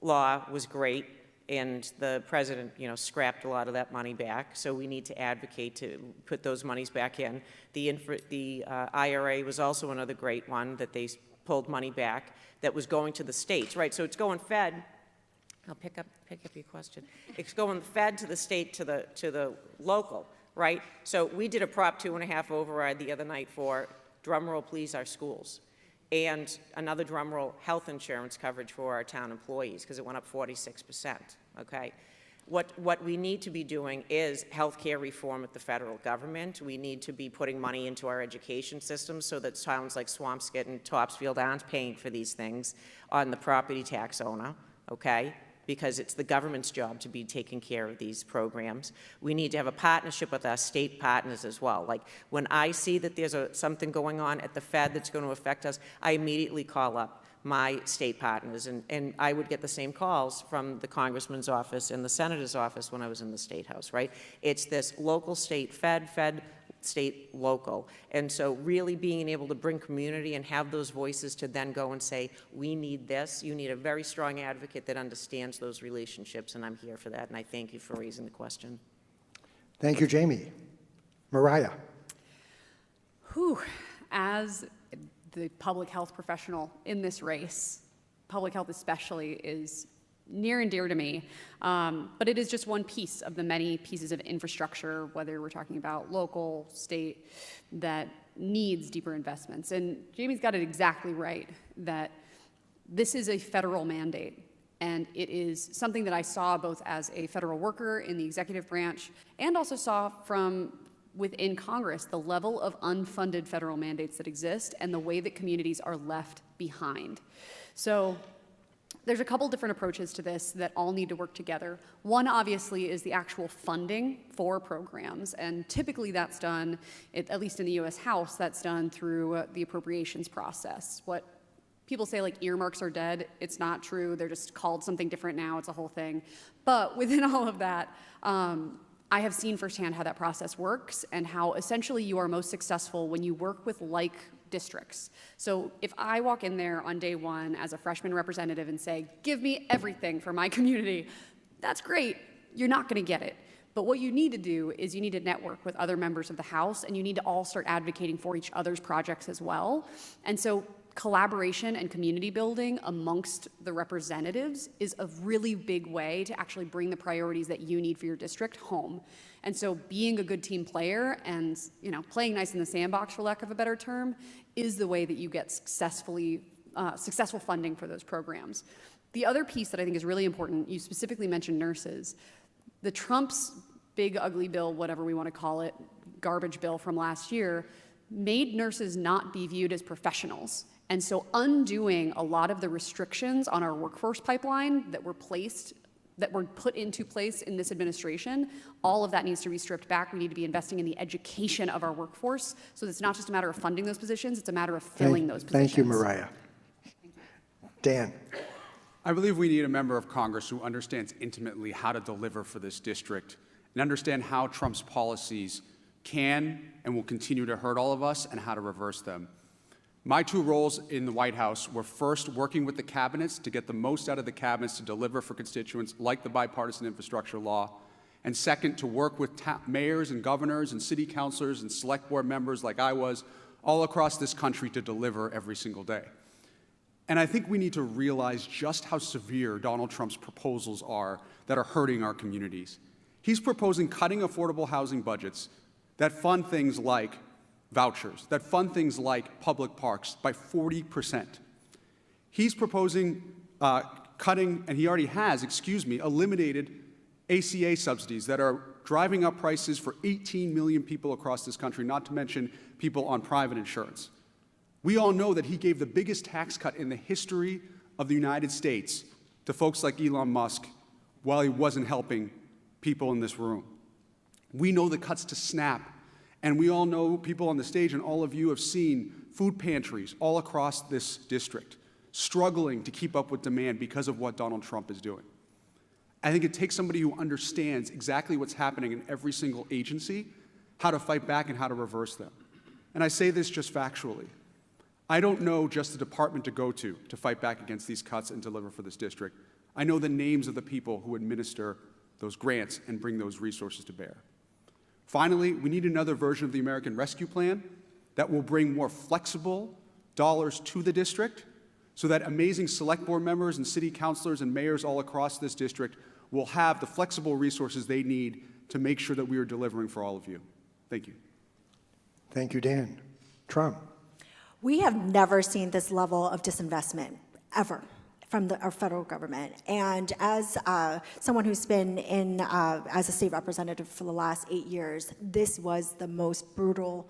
law was great, and the president, scrapped a lot of that money back. So we need to advocate to put those monies back in. The IRA was also another great one that they pulled money back that was going to the states, right? So it's going Fed. I'll pick up your question. It's going Fed to the state to the local, right? So we did a Prop 2.5 override the other night for, drumroll please, our schools, and another drumroll, health insurance coverage for our town employees, because it went up 46%, okay? What we need to be doing is healthcare reform at the federal government. We need to be putting money into our education system so that towns like Swampscott and Topsfield aren't paying for these things on the property tax owner, okay? because it's the government's job to be taking care of these programs. We need to have a partnership with our state partners as well. Like when I see that there's something going on at the Fed that's going to affect us, I immediately call up my state partners, and I would get the same calls from the congressman's office and the senator's office when I was in the State House, right? It's this local, state, Fed, state, local. And so really being able to bring community and have those voices to then go and say, we need this. You need a very strong advocate that understands those relationships, and I'm here for that, and I thank you for raising the question. Thank you, Jamie. Mariah. Whew. As the public health professional in this race, public health especially is near and dear to me, but it is just one piece of the many pieces of infrastructure, whether we're talking about local, state, that needs deeper investments. And Jamie's got it exactly right, that this is a federal mandate, and it is something that I saw both as a federal worker in the executive branch and also saw from within Congress, the level of unfunded federal mandates that exist and the way that communities are left behind. So there's a couple different approaches to this that all need to work together. One, obviously, is the actual funding for programs, and typically that's done, at least in the US House, that's done through the appropriations process. What people say, like, earmarks are dead. It's not true. They're just called something different now. It's a whole thing. But within all of that, I have seen firsthand how that process works and how essentially you are most successful when you work with like districts. So if I walk in there on day one as a freshman representative and say, give me everything for my community, that's great. You're not going to get it. But what you need to do is you need to network with other members of the House, and you need to all start advocating for each other's projects as well. And so collaboration and community building amongst the representatives is a really big way to actually bring the priorities that you need for your district home. And so being a good team player and, you know, playing nice in the sandbox, for lack of a better term, is the way that you get successful funding for those programs. The other piece that I think is really important, you specifically mentioned nurses. The Trump's big ugly bill, whatever we want to call it, garbage bill from last year, made nurses not be viewed as professionals. And so undoing a lot of the restrictions on our workforce pipeline that were put into place in this administration, all of that needs to be stripped back. We need to be investing in the education of our workforce. So it's not just a matter of funding those positions, it's a matter of filling those positions. Thank you, Mariah. Dan. I believe we need a member of Congress who understands intimately how to deliver for this district and understand how Trump's policies can and will continue to hurt all of us and how to reverse them. My two roles in the White House were first working with the cabinets to get the most out of the cabinets to deliver for constituents like the bipartisan infrastructure law, and second, to work with mayors and governors and city councilors and select board members like I was all across this country to deliver every single day. And I think we need to realize just how severe Donald Trump's proposals are that are hurting our communities. He's proposing cutting affordable housing budgets that fund things like vouchers, that fund things like public parks by 40%. He's proposing cutting, and he already has, eliminated ACA subsidies that are driving up prices for 18 million people across this country, not to mention people on private insurance. We all know that he gave the biggest tax cut in the history of the United States to folks like Elon Musk while he wasn't helping people in this room. We know the cuts to SNAP, and we all know, people on the stage and all of you have seen food pantries all across this district struggling to keep up with demand because of what Donald Trump is doing. I think it takes somebody who understands exactly what's happening in every single agency, how to fight back and how to reverse them. And I say this just factually. I don't know just the department to go to fight back against these cuts and deliver for this district. I know the names of the people who administer those grants and bring those resources to bear. Finally, we need another version of the American Rescue Plan that will bring more flexible dollars to the district so that amazing select board members and city councilors and mayors all across this district will have the flexible resources they need to make sure that we are delivering for all of you. Thank you. Thank you, Dan. Trump. We have never seen this level of disinvestment, ever, from our federal government. And as someone who's been in as a state representative for the last 8 years, this was the most brutal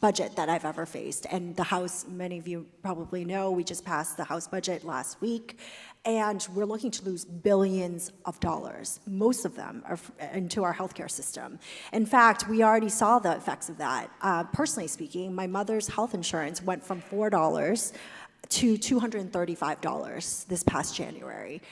budget that I've ever faced. And the House, many of you probably know, we just passed the House budget last week. And we're looking to lose billions of dollars, most of them are into our healthcare system. In fact, we already saw the effects of that. Personally speaking, my mother's health insurance went from $4 to $235 this past January.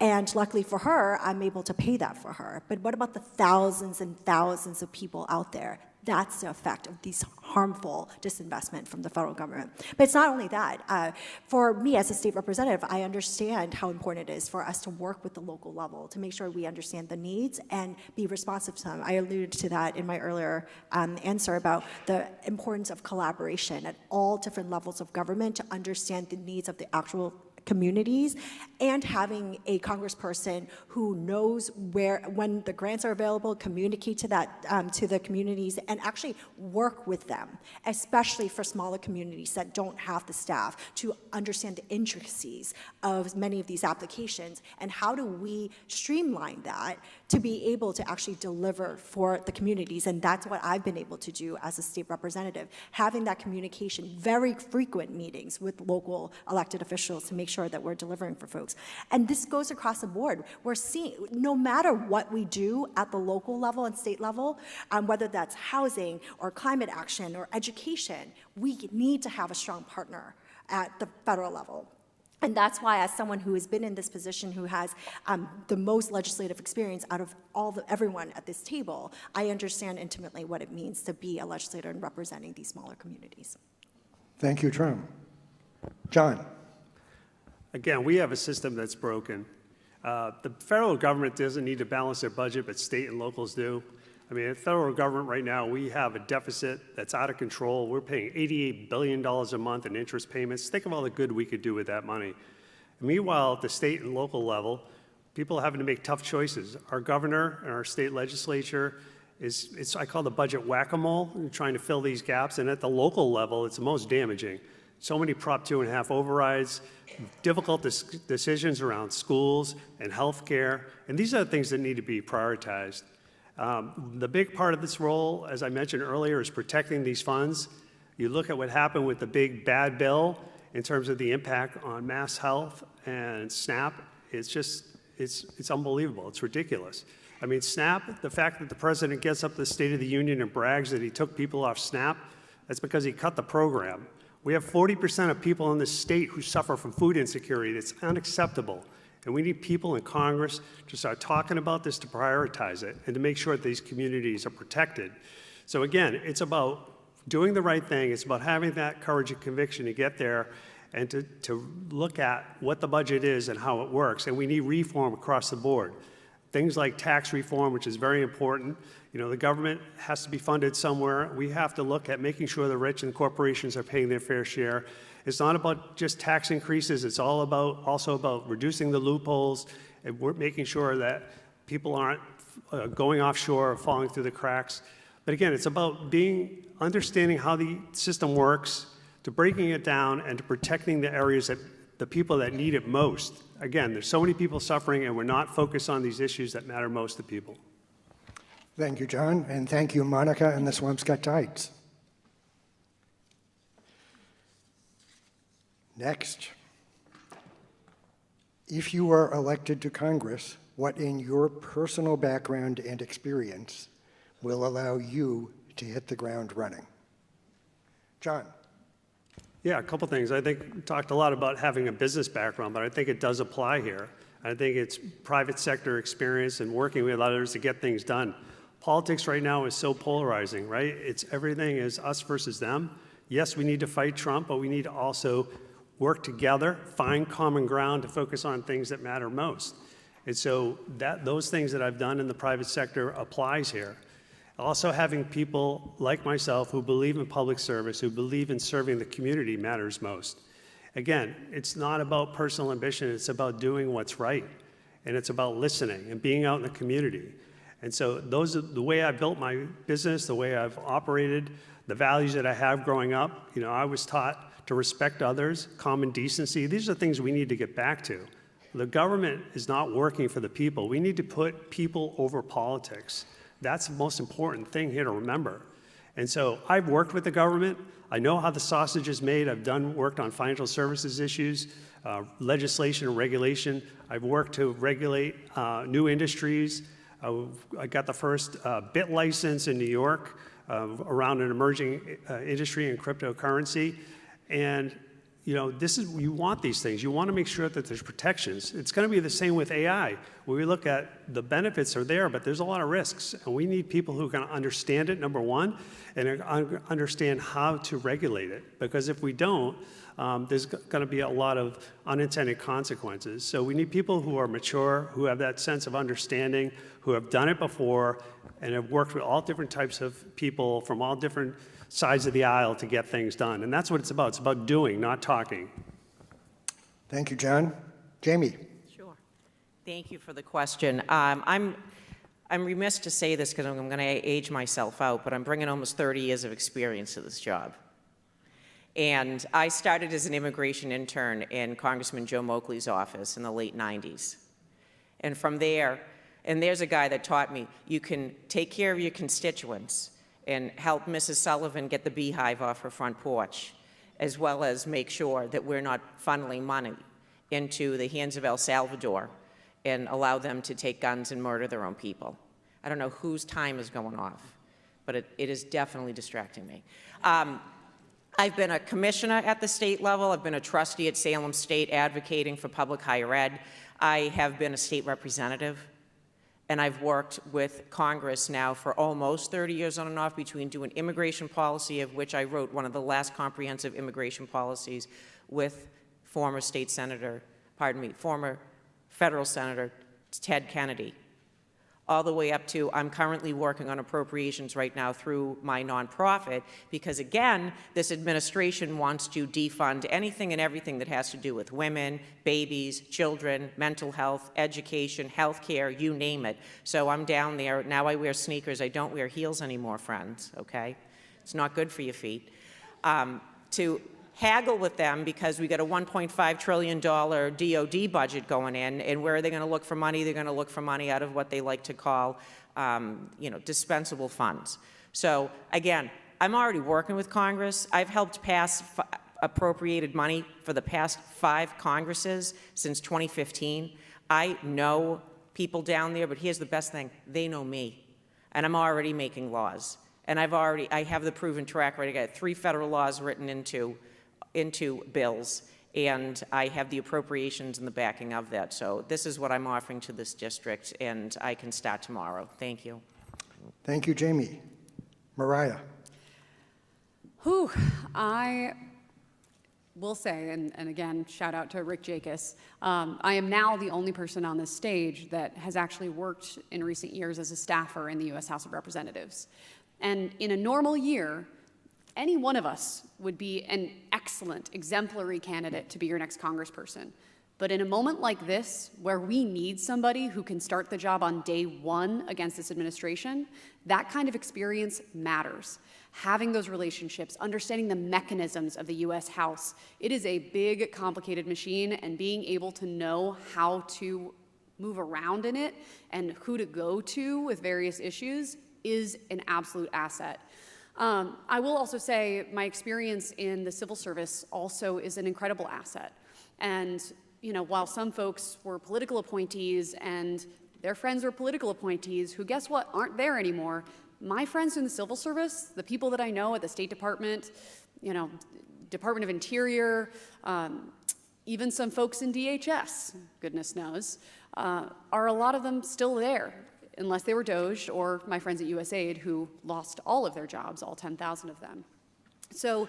And luckily for her, I'm able to pay that for her. But what about the thousands and thousands of people out there? That's the effect of these harmful disinvestment from the federal government. But it's not only that. For me as a state representative, I understand how important it is for us to work with the local level to make sure we understand the needs and be responsive to them. I alluded to that in my earlier answer about the importance of collaboration at all different levels of government to understand the needs of the actual communities, and having a congressperson who knows when the grants are available, communicate to that to the communities, and actually work with them, especially for smaller communities that don't have the staff to understand the intricacies of many of these applications, and how do we streamline that to be able to actually deliver for the communities. And that's what I've been able to do as a state representative, having that communication, very frequent meetings with local elected officials to make sure that we're delivering for folks. And this goes across the board. We're seeing, no matter what we do at the local level and state level, whether that's housing or climate action or education, we need to have a strong partner at the federal level. And that's why, as someone who has been in this position, who has the most legislative experience out of everyone at this table, I understand intimately what it means to be a legislator and representing these smaller communities. Thank you, Trom. John. Again, we have a system that's broken. The federal government doesn't need to balance their budget, but state and locals do. I mean, the federal government right now, we have a deficit that's out of control. We're paying $88 billion a month in interest payments. Think of all the good we could do with that money. And meanwhile, at the state and local level, people are having to make tough choices. Our governor and our state legislature I call the budget whack-a-mole, trying to fill these gaps. And at the local level, it's the most damaging. So many Prop 2.5 overrides, difficult decisions around schools and health care. And these are the things that need to be prioritized. The big part of this role, as I mentioned earlier, is protecting these funds. You look at what happened with the big bad bill in terms of the impact on mass health and SNAP. It's unbelievable. It's ridiculous. I mean, SNAP, the fact that the president gets up to the State of the Union and brags that he took people off SNAP, that's because he cut the program. We have 40% of people in this state who suffer from food insecurity. That's unacceptable. And we need people in Congress to start talking about this, to prioritize it, and to make sure that these communities are protected. So again, it's about doing the right thing. It's about having that courage and conviction to get there and to look at what the budget is and how it works. And we need reform across the board. Things like tax reform, which is very important. You know, the government has to be funded somewhere. We have to look at making sure the rich and corporations are paying their fair share. It's not about just tax increases. It's also about reducing the loopholes and we're making sure that people aren't going offshore or falling through the cracks. But again, it's about understanding how the system works, to breaking it down and to protecting the areas that the people that need it most. Again, there's so many people suffering and we're not focused on these issues that matter most to people. Thank you, John, and thank you, Monica and the Swampscott Tides. Next, if you are elected to Congress, what in your personal background and experience will allow you to hit the ground running? John. Yeah, a couple things. I think we talked a lot about having a business background, but I think it does apply here. I think it's private sector experience and working with others to get things done. Politics right now is so polarizing, right? Everything is us versus them. Yes, we need to fight Trump, but we need to also work together, find common ground to focus on things that matter most. And so those things that I've done in the private sector applies here. Also, having people like myself who believe in public service, who believe in serving the community matters most. Again, it's not about personal ambition, it's about doing what's right. And it's about listening and being out in the community. And so those are the way I built my business, the way I've operated, the values that I have growing up. You know, I was taught to respect others, common decency. These are things we need to get back to. The government is not working for the people. We need to put people over politics. That's the most important thing here to remember. And so I've worked with the government. I know how the sausage is made. I've worked on financial services issues, legislation and regulation. I've worked to regulate new industries. I got the first BIT license in New York around an emerging industry in cryptocurrency. And you know, you want these things. You want to make sure that there's protections. It's going to be the same with AI. When we look at the benefits are there, but there's a lot of risks. And we need people who can understand it, number one, and understand how to regulate it. Because if we don't, there's going to be a lot of unintended consequences. So we need people who are mature, who have that sense of understanding, who have done it before, and have worked with all different types of people from all different sides of the aisle to get things done. And that's what it's about. It's about doing, not talking. Thank you, John. Jamie. Sure. Thank you for the question. I'm remiss to say this because I'm going to age myself out, but I'm bringing almost 30 years of experience to this job. And I started as an immigration intern in Congressman Joe Moakley's office in the late 90s. And from there, and there's a guy that taught me, you can take care of your constituents and help Mrs. Sullivan get the beehive off her front porch, as well as make sure that we're not funneling money into the hands of El Salvador and allow them to take guns and murder their own people. I don't know whose time is going off, but it is definitely distracting me. I've been a commissioner at the state level. I've been a trustee at Salem State advocating for public higher ed. I have been a state representative. And I've worked with Congress now for almost 30 years on and off between doing immigration policy, of which I wrote one of the last comprehensive immigration policies with former federal Senator Ted Kennedy, all the way up to I'm currently working on appropriations right now through my nonprofit because, again, this administration wants to defund anything and everything that has to do with women, babies, children, mental health, education, health care, you name it. So I'm down there. Now I wear sneakers. I don't wear heels anymore, friends, okay? It's not good for your feet. To haggle with them because we got a $1.5 trillion DOD budget going in, and where are they going to look for money? They're going to look for money out of what they like to call, dispensable funds. So again, I'm already working with Congress. I've helped pass appropriated money for the past 5 Congresses since 2015. I know people down there, but here's the best thing: they know me, and I'm already making laws. And I have the proven track record. I got 3 federal laws written into bills, and I have the appropriations and the backing of that. So this is what I'm offering to this district, and I can start tomorrow. Thank you. Thank you, Jamie. Mariah. I will say, and again, shout out to Rick Jacobs, I am now the only person on this stage that has actually worked in recent years as a staffer in the U.S. House of Representatives. And in a normal year, any one of us would be an excellent, exemplary candidate to be your next congressperson. But in a moment like this, where we need somebody who can start the job on day 1 against this administration, that kind of experience matters. Having those relationships, understanding the mechanisms of the U.S. House, it is a big, complicated machine, and being able to know how to move around in it and who to go to with various issues is an absolute asset. I will also say my experience in the civil service also is an incredible asset. And, while some folks were political appointees and their friends were political appointees who, guess what, aren't there anymore, my friends in the civil service, the people that I know at the State Department, Department of Interior, even some folks in DHS, goodness knows, are a lot of them still there, unless they were Doge, or my friends at USAID who lost all of their jobs, all 10,000 of them. So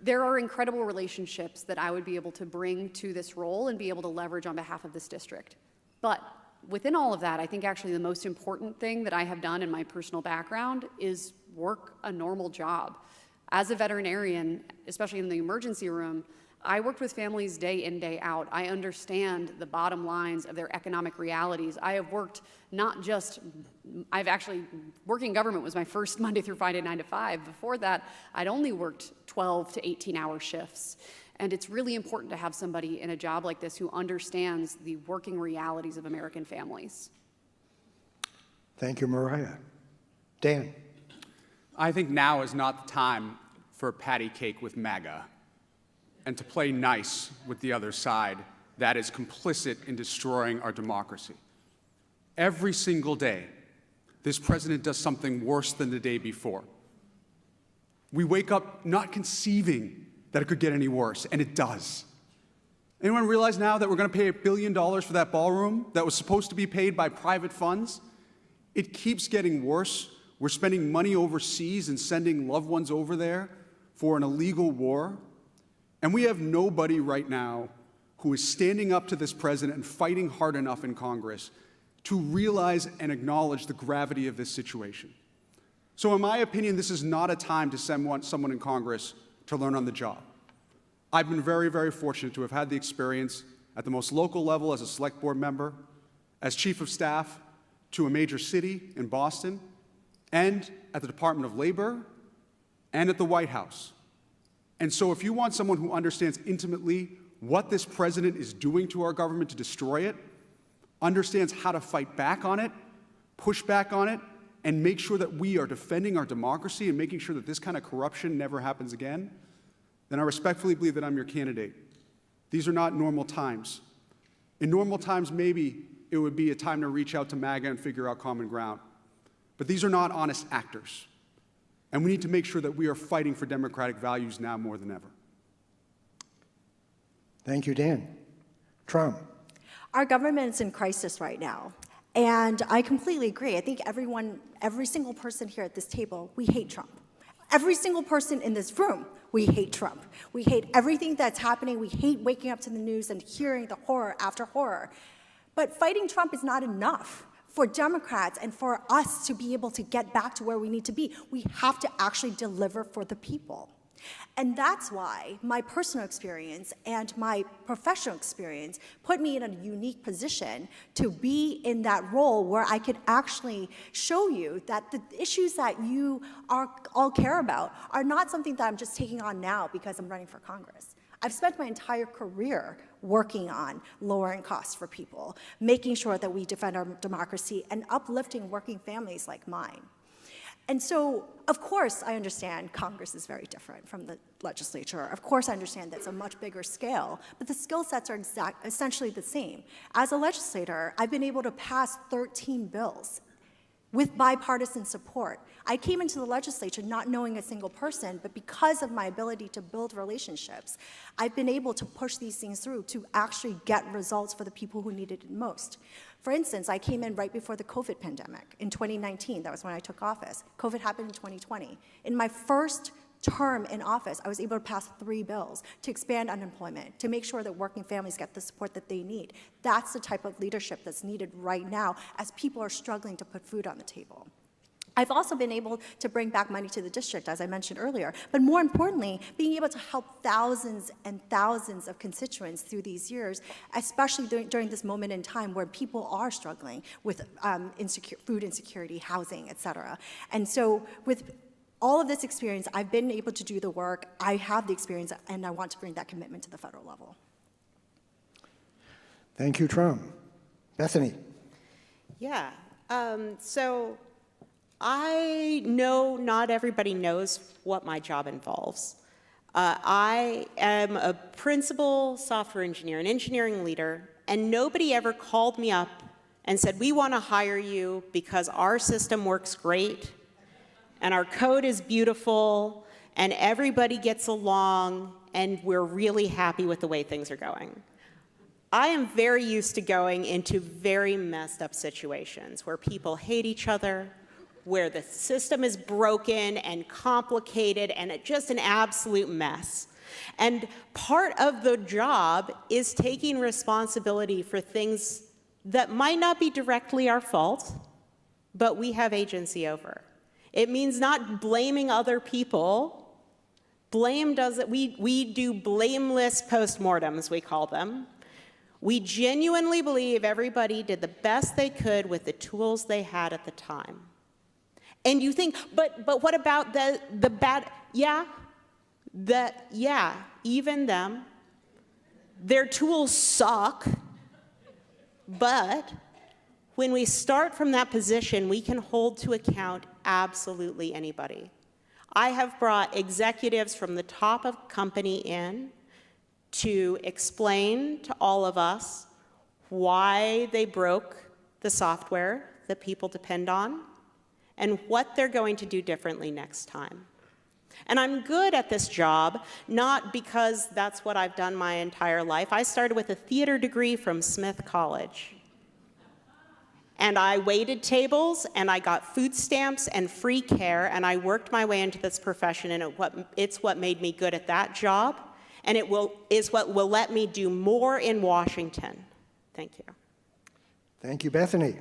there are incredible relationships that I would be able to bring to this role and be able to leverage on behalf of this district. But within all of that, I think actually the most important thing that I have done in my personal background is work a normal job. As a veterinarian, especially in the emergency room, I worked with families day in, day out. I understand the bottom lines of their economic realities. I have worked working government was my first Monday through Friday, 9 to 5. Before that, I'd only worked 12 to 18-hour shifts. And it's really important to have somebody in a job like this who understands the working realities of American families. Thank you, Mariah. Dan. I think now is not the time for patty cake with MAGA and to play nice with the other side that is complicit in destroying our democracy. Every single day, this president does something worse than the day before. We wake up not conceiving that it could get any worse, and it does. Anyone realize now that we're going to pay $1 billion for that ballroom that was supposed to be paid by private funds? It keeps getting worse. We're spending money overseas and sending loved ones over there for an illegal war. And we have nobody right now who is standing up to this president and fighting hard enough in Congress to realize and acknowledge the gravity of this situation. So in my opinion, this is not a time to send someone in Congress to learn on the job. I've been very, very fortunate to have had the experience at the most local level as a select board member, as chief of staff to a major city in Boston, and at the Department of Labor, and at the White House. And so if you want someone who understands intimately what this president is doing to our government to destroy it, understands how to fight back on it, push back on it, and make sure that we are defending our democracy and making sure that this kind of corruption never happens again, then I respectfully believe that I'm your candidate. These are not normal times. In normal times, maybe it would be a time to reach out to MAGA and figure out common ground. But these are not honest actors. And we need to make sure that we are fighting for democratic values now more than ever. Thank you, Dan. Trump. Our government is in crisis right now. And I completely agree. I think every single person here at this table, we hate Trump. Every single person in this room, we hate Trump. We hate everything that's happening. We hate waking up to the news and hearing the horror after horror. But fighting Trump is not enough. For Democrats and for us to be able to get back to where we need to be, we have to actually deliver for the people. And that's why my personal experience and my professional experience put me in a unique position to be in that role where I could actually show you that the issues that you all care about are not something that I'm just taking on now because I'm running for Congress. I've spent my entire career working on lowering costs for people, making sure that we defend our democracy, and uplifting working families like mine. And so, of course, I understand Congress is very different from the legislature. Of course, I understand that's a much bigger scale, but the skill sets are essentially the same. As a legislator, I've been able to pass 13 bills with bipartisan support. I came into the legislature not knowing a single person, but because of my ability to build relationships, I've been able to push these things through to actually get results for the people who needed it most. For instance, I came in right before the COVID pandemic in 2019. That was when I took office. COVID happened in 2020. In my first term in office, I was able to pass 3 bills to expand unemployment, to make sure that working families get the support that they need. That's the type of leadership that's needed right now as people are struggling to put food on the table. I've also been able to bring back money to the district, as I mentioned earlier, but more importantly, being able to help thousands and thousands of constituents through these years, especially during this moment in time where people are struggling with food insecurity, housing, et cetera. And so with all of this experience, I've been able to do the work, I have the experience, and I want to bring that commitment to the federal level. Thank you, Trump. Bethany. Yeah, so I know not everybody knows what my job involves. I am a principal software engineer, an engineering leader, and nobody ever called me up and said, we want to hire you because our system works great, and our code is beautiful, and everybody gets along, and we're really happy with the way things are going. I am very used to going into very messed up situations where people hate each other, where the system is broken and complicated and just an absolute mess. And part of the job is taking responsibility for things that might not be directly our fault, but we have agency over. It means not blaming other people. Blame doesn't, we do blameless postmortems, we call them. We genuinely believe everybody did the best they could with the tools they had at the time. And you think, but what about the bad, yeah, even them, their tools suck, but when we start from that position, we can hold to account absolutely anybody. I have brought executives from the top of company in to explain to all of us why they broke the software that people depend on and what they're going to do differently next time. And I'm good at this job, not because that's what I've done my entire life. I started with a theater degree from Smith College. And I waited tables, and I got food stamps and free care, and I worked my way into this profession, and it's what made me good at that job, and is what will let me do more in Washington. Thank you. Thank you, Bethany.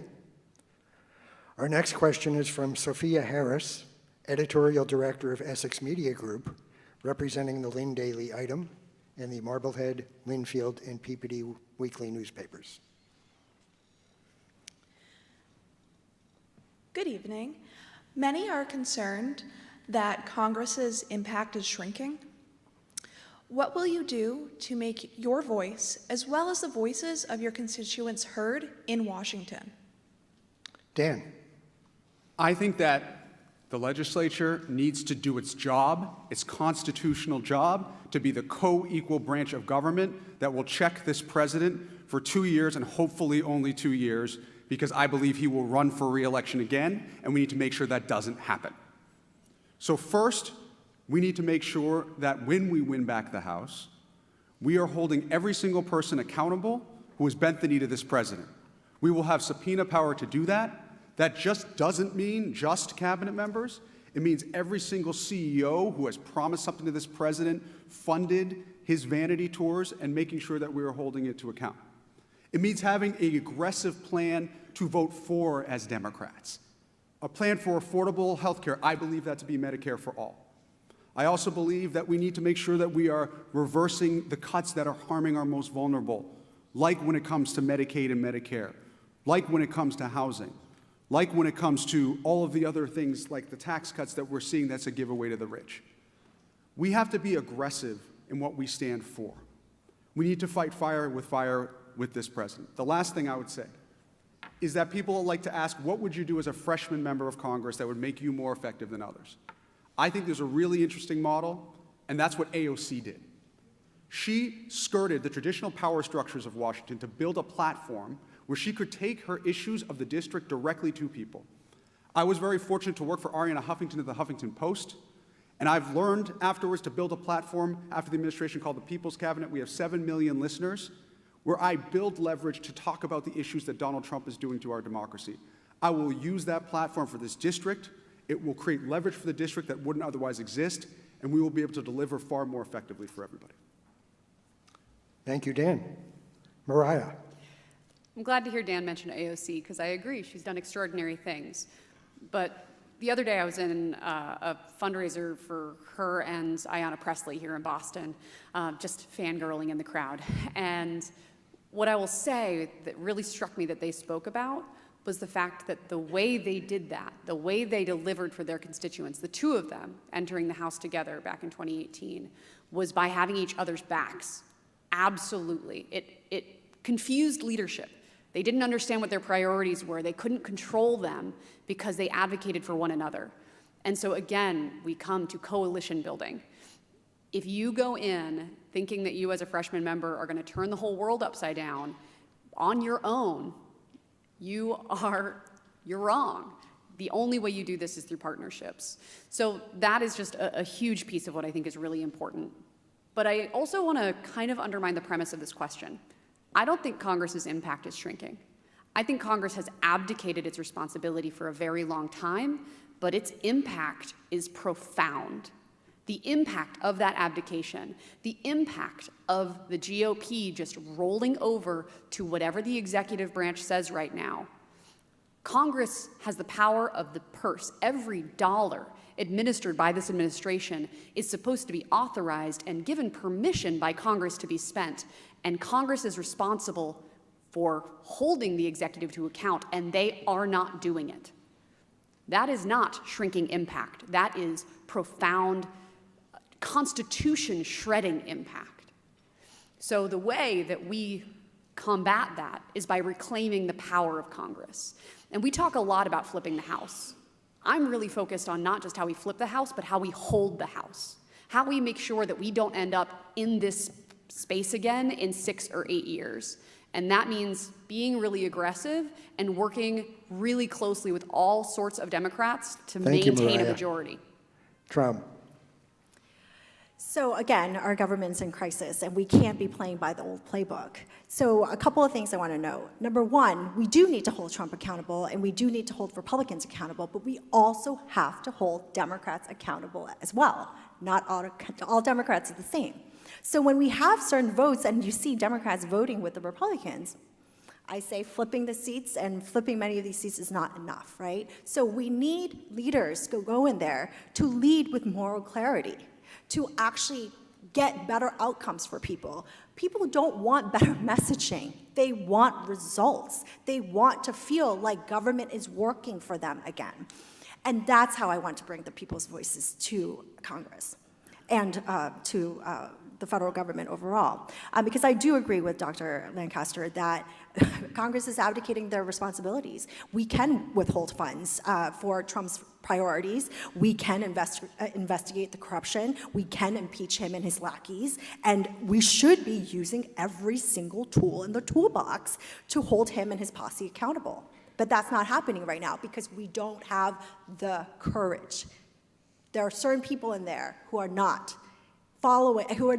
Our next question is from Sophia Harris, Editorial Director of Essex Media Group, representing the Lynn Daily Item and the Marblehead, Linfield, and Peabody weekly newspapers. Good evening. Many are concerned that Congress's impact is shrinking. What will you do to make your voice, as well as the voices of your constituents, heard in Washington? Dan. I think that the legislature needs to do its job, its constitutional job, to be the co-equal branch of government that will check this president for 2 years and hopefully only 2 years, because I believe he will run for re-election again, and we need to make sure that doesn't happen. So first, we need to make sure that when we win back the House, we are holding every single person accountable who has bent the knee to this president. We will have subpoena power to do that. That just doesn't mean just cabinet members. It means every single CEO who has promised something to this president, funded his vanity tours, and making sure that we are holding it to account. It means having an aggressive plan to vote for as Democrats. A plan for affordable health care. I believe that to be Medicare for all. I also believe that we need to make sure that we are reversing the cuts that are harming our most vulnerable, like when it comes to Medicaid and Medicare, like when it comes to housing, like when it comes to all of the other things like the tax cuts that we're seeing that's a giveaway to the rich. We have to be aggressive in what we stand for. We need to fight fire with this president. The last thing I would say is that people like to ask, what would you do as a freshman member of Congress that would make you more effective than others? I think there's a really interesting model, and that's what AOC did. She skirted the traditional power structures of Washington to build a platform where she could take her issues of the district directly to people. I was very fortunate to work for Ariana Huffington at the Huffington Post, and I've learned afterwards to build a platform after the administration called the People's Cabinet. We have 7 million listeners, where I build leverage to talk about the issues that Donald Trump is doing to our democracy. I will use that platform for this district. It will create leverage for the district that wouldn't otherwise exist, and we will be able to deliver far more effectively for everybody. Thank you, Dan. Mariah. I'm glad to hear Dan mention AOC, because I agree, she's done extraordinary things. But the other day I was in a fundraiser for her and Ayanna Pressley here in Boston, just fangirling in the crowd. And what I will say that really struck me that they spoke about was the fact that the way they did that, the way they delivered for their constituents, the two of them entering the House together back in 2018, was by having each other's backs. Absolutely. It confused leadership. They didn't understand what their priorities were. They couldn't control them because they advocated for one another. And so again, we come to coalition building. If you go in thinking that you as a freshman member are going to turn the whole world upside down on your own, you're wrong. The only way you do this is through partnerships. So that is just a huge piece of what I think is really important. But I also want to kind of undermine the premise of this question. I don't think Congress's impact is shrinking. I think Congress has abdicated its responsibility for a very long time, but its impact is profound. The impact of that abdication, the impact of the GOP just rolling over to whatever the executive branch says right now. Congress has the power of the purse. Every dollar administered by this administration is supposed to be authorized and given permission by Congress to be spent. And Congress is responsible for holding the executive to account, and they are not doing it. That is not shrinking impact. That is profound, constitution-shredding impact. So the way that we combat that is by reclaiming the power of Congress. And we talk a lot about flipping the House. I'm really focused on not just how we flip the House, but how we hold the House. How we make sure that we don't end up in this space again in 6 or 8 years. And that means being really aggressive and working really closely with all sorts of Democrats to Thank you, maintain a Mariah. majority. Trump. So again, our government's in crisis, and we can't be playing by the old playbook. So a couple of things I want to note. Number one, we do need to hold Trump accountable, and we do need to hold Republicans accountable, but we also have to hold Democrats accountable as well. Not all Democrats are the same. So when we have certain votes, and you see Democrats voting with the Republicans, I say flipping the seats, and flipping many of these seats is not enough, right? So we need leaders to go in there to lead with moral clarity, to actually get better outcomes for people. People don't want better messaging. They want results. They want to feel like government is working for them again. And that's how I want to bring the people's voices to Congress and to the federal government overall. Because I do agree with Dr. Lancaster that Congress is abdicating their responsibilities. We can withhold funds for Trump's priorities. We can investigate the corruption. We can impeach him and his lackeys. And we should be using every single tool in the toolbox to hold him and his posse accountable. But that's not happening right now because we don't have the courage. There are certain people in there who are not following, who are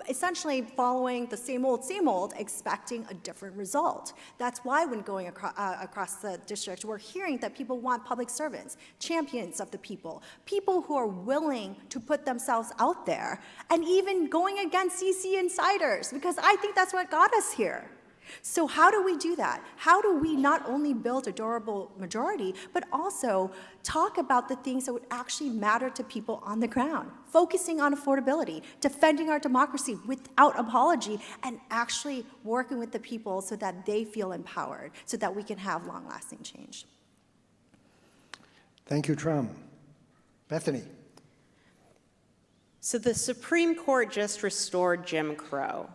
essentially following the same old, expecting a different result. That's why when going across the district, we're hearing that people want public servants, champions of the people who are willing to put themselves out there, and even going against DC insiders, because I think that's what got us here. So how do we do that? How do we not only build a durable majority, but also talk about the things that would actually matter to people on the ground, focusing on affordability, defending our democracy without apology, and actually working with the people so that they feel empowered, so that we can have long-lasting change. Thank you, Trump. Bethany. So the Supreme Court just restored Jim Crow.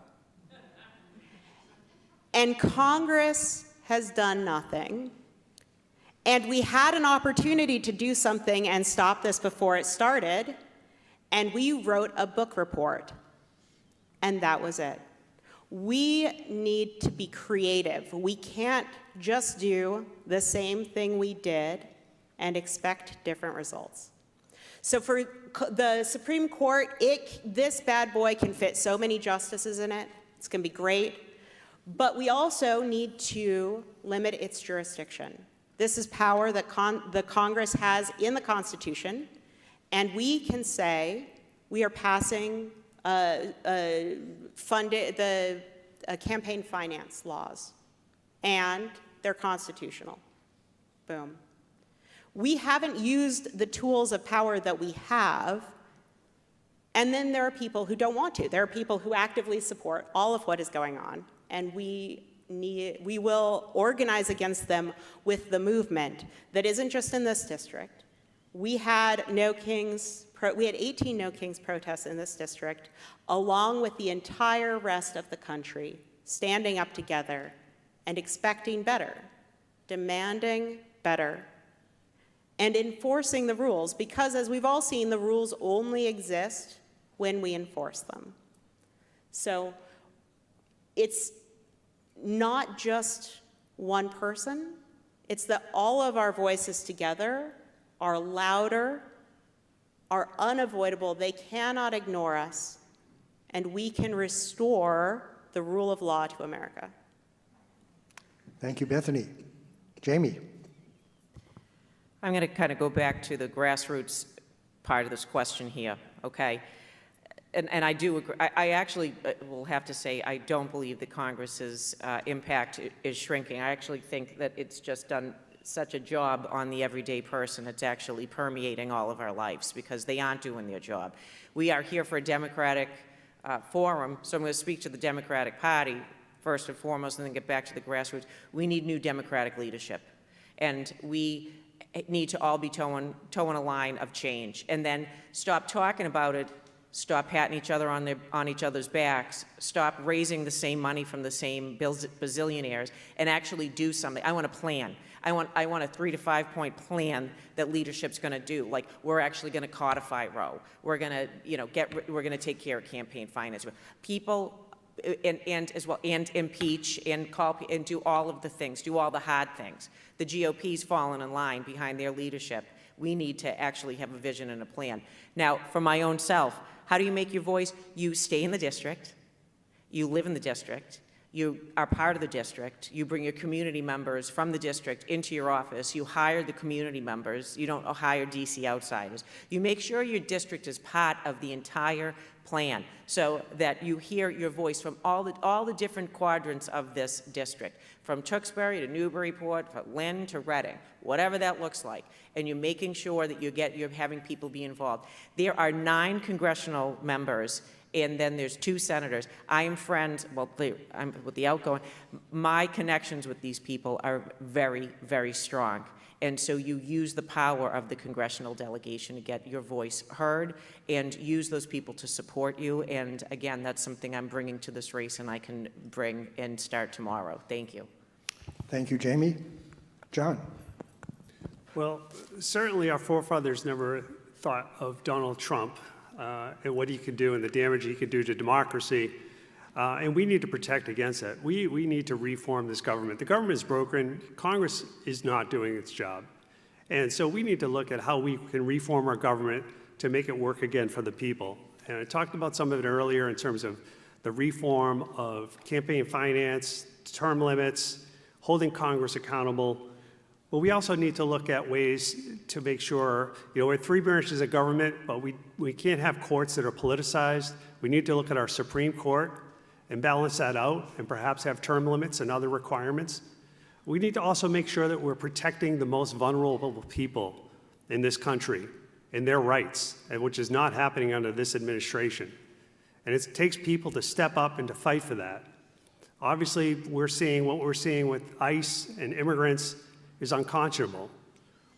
And Congress has done nothing. And we had an opportunity to do something and stop this before it started, and we wrote a book report, and that was it. We need to be creative. We can't just do the same thing we did and expect different results. So for the Supreme Court, this bad boy can fit so many justices in it. It's going to be great. But we also need to limit its jurisdiction. This is power that the Congress has in the Constitution, and we can say we are passing campaign finance laws, and they're constitutional. Boom. We haven't used the tools of power that we have, and then there are people who don't want to. There are people who actively support all of what is going on. And we will organize against them with the movement that isn't just in this district. We had 18 No Kings protests in this district, along with the entire rest of the country, standing up together and expecting better, demanding better, and enforcing the rules, because as we've all seen, the rules only exist when we enforce them. So it's not just one person, it's that all of our voices together are louder, are unavoidable, they cannot ignore us, and we can restore the rule of law to America. Thank you, Bethany. Jamie. I'm going to kind of go back to the grassroots part of this question here, okay? And I do agree. I actually will have to say I don't believe that Congress's impact is shrinking. I actually think that it's just done such a job on the everyday person. It's actually permeating all of our lives because they aren't doing their job. We are here for a Democratic forum, so I'm going to speak to the Democratic Party first and foremost and then get back to the grassroots. We need new Democratic leadership. And we need to all be towing a line of change and then stop talking about it Stop patting each other on each other's backs. Stop raising the same money from the same bazillionaires, and actually do something. I want a plan. I want a 3 to 5 point plan that leadership's going to do. Like, we're actually going to codify Roe. We're going to, we're going to take care of campaign finance. People, and as well, and impeach and call and do all of the things, do all the hard things. The GOP's fallen in line behind their leadership. We need to actually have a vision and a plan. Now, for my own self, how do you make your voice? You stay in the district. You live in the district. You are part of the district. You bring your community members from the district into your office. You hire the community members. You don't hire DC outsiders. You make sure your district is part of the entire plan so that you hear your voice from all the different quadrants of this district, from Tewksbury to Newburyport, from Lynn to Reading, whatever that looks like. And you're making sure that you're having people be involved. There are 9 congressional members, and then there's 2 senators. I am friends, well, I'm with the outgoing. My connections with these people are very, very strong. And so you use the power of the congressional delegation to get your voice heard and use those people to support you. And again, that's something I'm bringing to this race, and I can bring and start tomorrow. Thank you. Thank you, Jamie. John. Well, certainly our forefathers never thought of Donald Trump and what he could do and the damage he could do to democracy. And we need to protect against that. We need to reform this government. The government is broken. Congress is not doing its job. And so we need to look at how we can reform our government to make it work again for the people. And I talked about some of it earlier in terms of the reform of campaign finance, term limits, holding Congress accountable. But we also need to look at ways to make sure, we're 3 branches of government, but we can't have courts that are politicized. We need to look at our Supreme Court and balance that out and perhaps have term limits and other requirements. We need to also make sure that we're protecting the most vulnerable people in this country and their rights, which is not happening under this administration. And it takes people to step up and to fight for that. Obviously, what we're seeing with ICE and immigrants is unconscionable.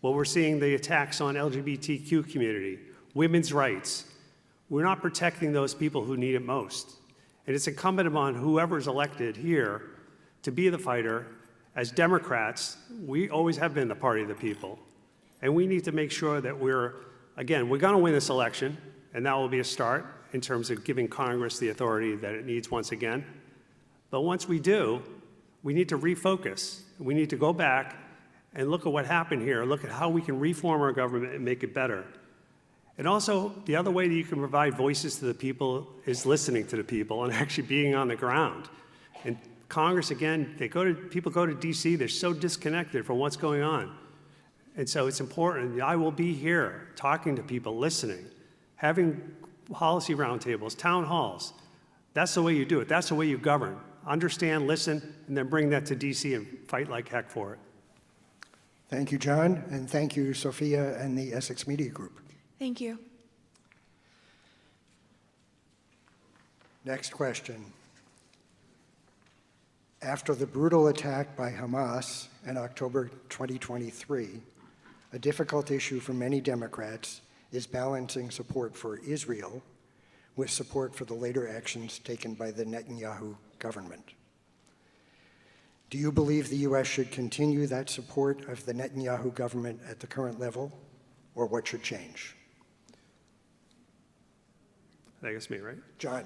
What we're seeing, the attacks on LGBTQ community, women's rights. We're not protecting those people who need it most. And it's incumbent upon whoever's elected here to be the fighter. As Democrats, we always have been the party of the people. And we need to make sure that we're going to win this election, and that will be a start in terms of giving Congress the authority that it needs once again. But once we do, we need to refocus. We need to go back and look at what happened here, look at how we can reform our government and make it better. And also, the other way that you can provide voices to the people is listening to the people and actually being on the ground. And Congress, again, people go to DC, they're so disconnected from what's going on. And so it's important. I will be here talking to people, listening, having policy roundtables, town halls. That's the way you do it. That's the way you govern. Understand, listen, and then bring that to DC and fight like heck for it. Thank you, John, and thank you, Sophia and the Essex Media Group. Thank you. Next question. After the brutal attack by Hamas in October 2023, a difficult issue for many Democrats is balancing support for Israel with support for the later actions taken by the Netanyahu government. Do you believe the U.S. should continue that support of the Netanyahu government at the current level, or what should change? I think it's me, right? John.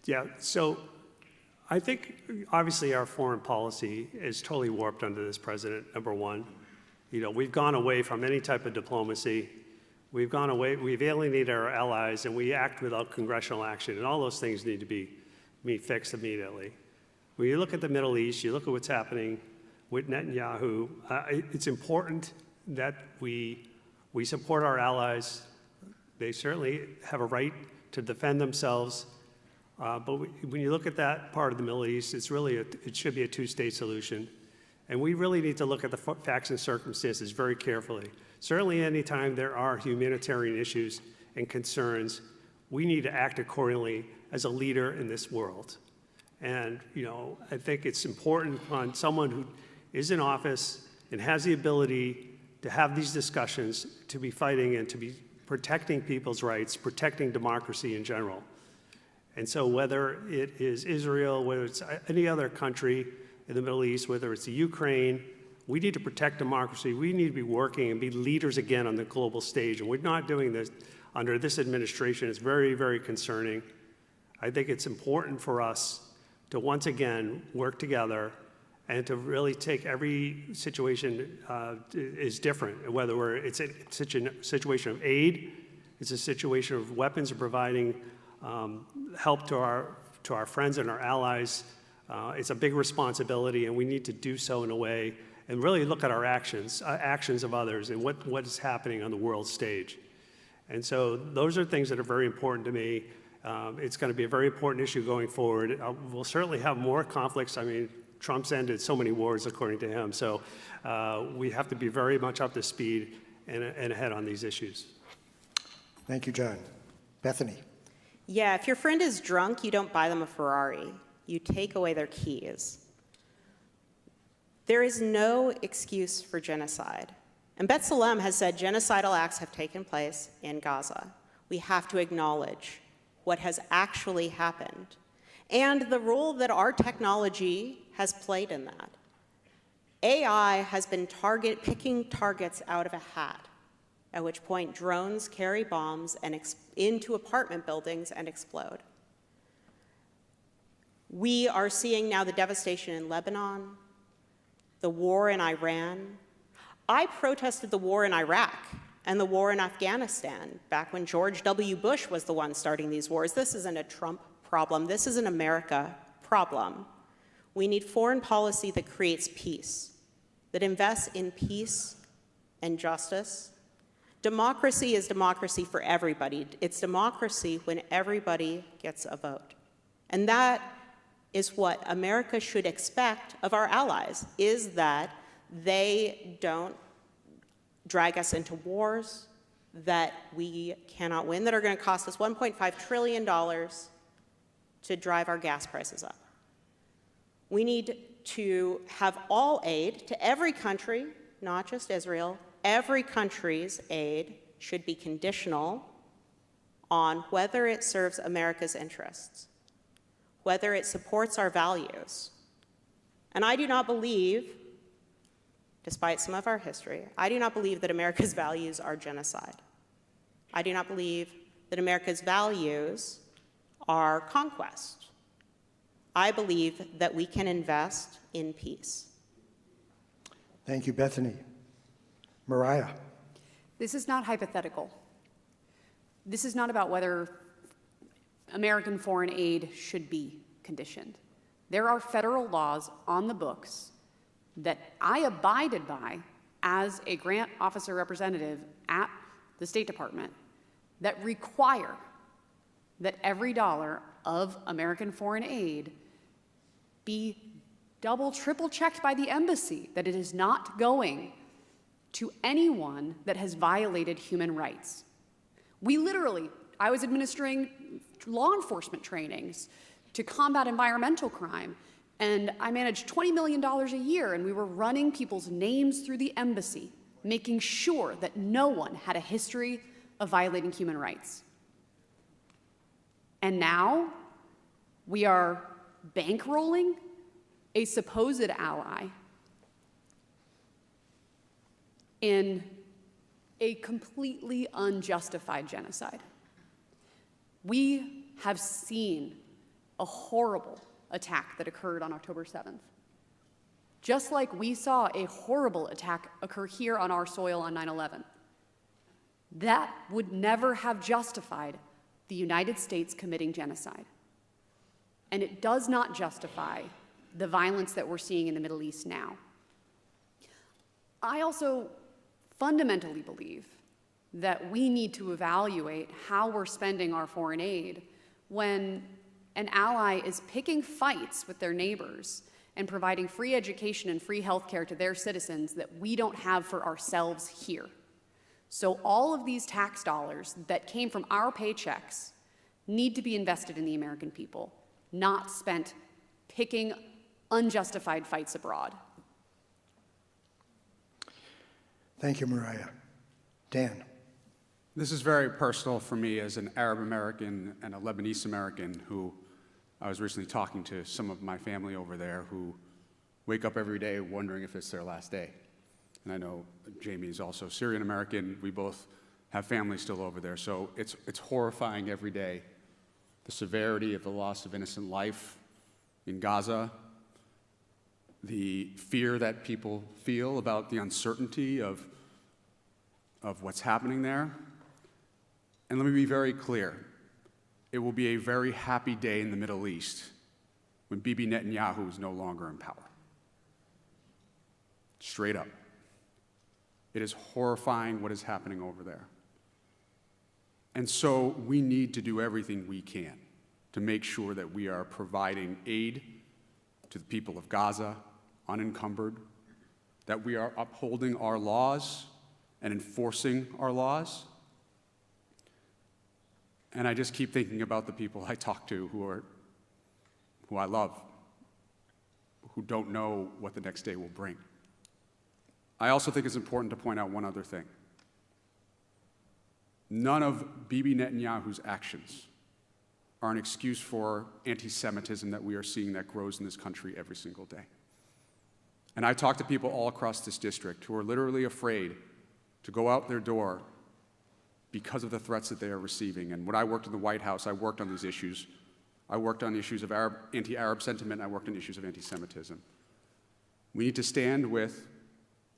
Yeah, so I think obviously our foreign policy is totally warped under this president, number one. We've gone away from any type of diplomacy. We've alienated our allies, and we act without congressional action, and all those things need to be fixed immediately. When you look at the Middle East, you look at what's happening with Netanyahu, it's important that we support our allies. They certainly have a right to defend themselves. But when you look at that part of the Middle East, it should be a 2-state solution. And we really need to look at the facts and circumstances very carefully. Certainly anytime there are humanitarian issues and concerns, we need to act accordingly as a leader in this world. And, I think it's important on someone who is in office and has the ability to have these discussions, to be fighting and to be protecting people's rights, protecting democracy in general. And so whether it is Israel, whether it's any other country in the Middle East, whether it's the Ukraine, we need to protect democracy. We need to be working and be leaders again on the global stage. And we're not doing this under this administration. It's very, very concerning. I think it's important for us to once again work together and to really take every situation is different, whether it's a situation of aid, it's a situation of weapons, or providing help to our friends and our allies. It's a big responsibility, and we need to do so in a way and really look at our actions of others, and what is happening on the world stage. And so those are things that are very important to me. It's going to be a very important issue going forward. We'll certainly have more conflicts. I mean, Trump's ended so many wars, according to him. So we have to be very much up to speed and ahead on these issues. Thank you, John. Bethany. Yeah, if your friend is drunk, you don't buy them a Ferrari. You take away their keys. There is no excuse for genocide. And B'Tselem has said genocidal acts have taken place in Gaza. We have to acknowledge what has actually happened and the role that our technology has played in that. AI has been picking targets out of a hat, at which point drones carry bombs into apartment buildings and explode. We are seeing now the devastation in Lebanon, the war in Iran. I protested the war in Iraq and the war in Afghanistan back when George W. Bush was the one starting these wars. This isn't a Trump problem. This is an America problem. We need foreign policy that creates peace, that invests in peace and justice. Democracy is democracy for everybody. It's democracy when everybody gets a vote. And that is what America should expect of our allies, is that they don't drag us into wars that we cannot win, that are going to cost us $1.5 trillion to drive our gas prices up. We need to have all aid to every country, not just Israel. Every country's aid should be conditional on whether it serves America's interests, whether it supports our values. And I do not believe, despite some of our history, I do not believe that America's values are genocide. I do not believe that America's values are conquest. I believe that we can invest in peace. Thank you, Bethany. Mariah. This is not hypothetical. This is not about whether American foreign aid should be conditioned. There are federal laws on the books that I abided by as a grant officer representative at the State Department that require that every dollar of American foreign aid be double, triple checked by the embassy, that it is not going to anyone that has violated human rights. I was administering law enforcement trainings to combat environmental crime, and I managed $20 million a year, and we were running people's names through the embassy, making sure that no one had a history of violating human rights. And now we are bankrolling a supposed ally in a completely unjustified genocide. We have seen a horrible attack that occurred on October 7th. Just like we saw a horrible attack occur here on our soil on 9/11. That would never have justified the United States committing genocide. And it does not justify the violence that we're seeing in the Middle East now. I also fundamentally believe that we need to evaluate how we're spending our foreign aid when an ally is picking fights with their neighbors and providing free education and free health care to their citizens that we don't have for ourselves here. So all of these tax dollars that came from our paychecks need to be invested in the American people, not spent picking unjustified fights abroad. Thank you, Mariah. Dan. This is very personal for me as an Arab American and a Lebanese American who I was recently talking to some of my family over there who wake up every day wondering if it's their last day. And I know Jamie is also Syrian American. We both have family still over there. So it's horrifying every day, the severity of the loss of innocent life in Gaza, the fear that people feel about the uncertainty of what's happening there. And let me be very clear. It will be a very happy day in the Middle East when Bibi Netanyahu is no longer in power. Straight up. It is horrifying what is happening over there. And so we need to do everything we can to make sure that we are providing aid to the people of Gaza, unencumbered, that we are upholding our laws and enforcing our laws. And I just keep thinking about the people I talk to who I love, who don't know what the next day will bring. I also think it's important to point out one other thing. None of Bibi Netanyahu's actions are an excuse for anti-Semitism that we are seeing that grows in this country every single day. And I talk to people all across this district who are literally afraid to go out their door because of the threats that they are receiving. And when I worked in the White House, I worked on these issues. I worked on issues of anti-Arab sentiment, and I worked on issues of anti-Semitism. We need to stand with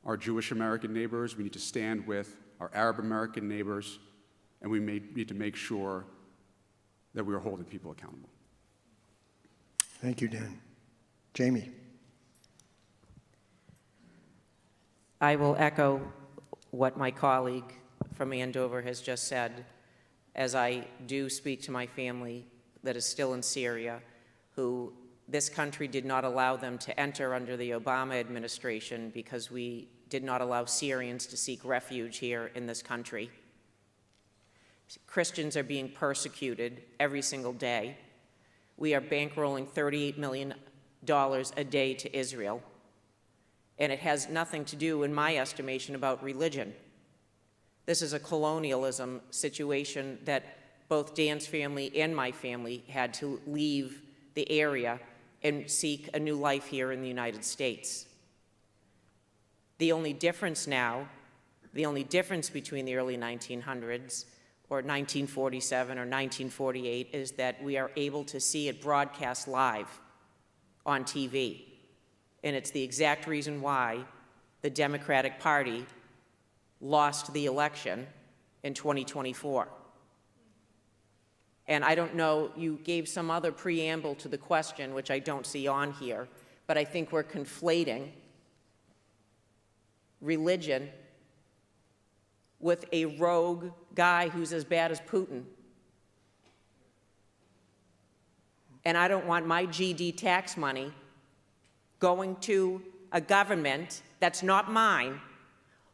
our Jewish American neighbors, we need to stand with our Arab American neighbors, and we need to make sure that we are holding people accountable. Thank you, Dan. Jamie. I will echo what my colleague from Andover has just said, as I do speak to my family that is still in Syria, who this country did not allow them to enter under the Obama administration because we did not allow Syrians to seek refuge here in this country. Christians are being persecuted every single day. We are bankrolling $38 million a day to Israel. And it has nothing to do, in my estimation, about religion. This is a colonialism situation that both Dan's family and my family had to leave the area and seek a new life here in the United States. The only difference now, the only difference between the early 1900s or 1947 or 1948 is that we are able to see it broadcast live on TV. And it's the exact reason why the Democratic Party lost the election in 2024. And I don't know, you gave some other preamble to the question, which I don't see on here, but I think we're conflating religion with a rogue guy who's as bad as Putin. And I don't want my GD tax money going to a government that's not mine,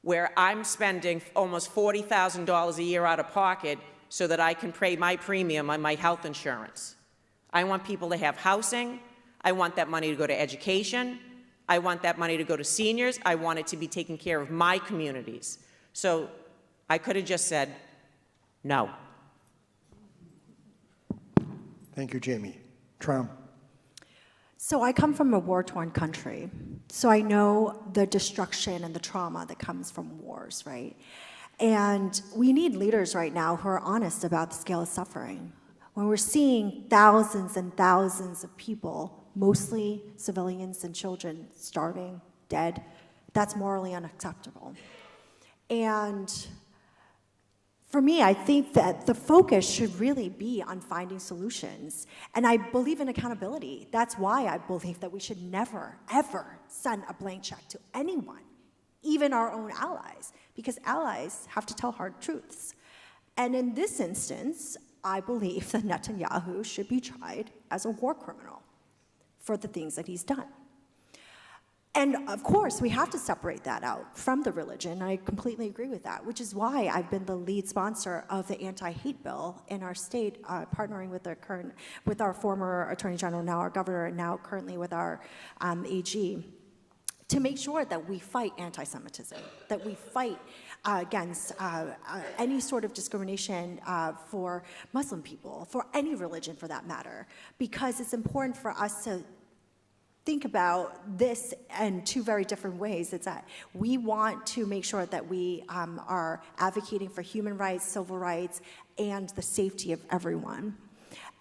where I'm spending almost $40,000 a year out of pocket so that I can pay my premium on my health insurance. I want people to have housing. I want that money to go to education. I want that money to go to seniors. I want it to be taking care of my communities. So I could have just said no. Thank you, Jamie. Trom. So I come from a war-torn country, so I know the destruction and the trauma that comes from wars, right? And we need leaders right now who are honest about the scale of suffering. When we're seeing thousands and thousands of people, mostly civilians and children, starving, dead, that's morally unacceptable. And for me, I think that the focus should really be on finding solutions. And I believe in accountability. That's why I believe that we should never, ever send a blank check to anyone, even our own allies, because allies have to tell hard truths. And in this instance, I believe that Netanyahu should be tried as a war criminal for the things that he's done. And of course, we have to separate that out from the religion. I completely agree with that, which is why I've been the lead sponsor of the anti-hate bill in our state, partnering with our former Attorney General, now our Governor, and now currently with our AG, to make sure that we fight anti-Semitism, that we fight against any sort of discrimination for Muslim people, for any religion for that matter, because it's important for us to think about this in two very different ways. It's that we want to make sure that we are advocating for human rights, civil rights, and the safety of everyone.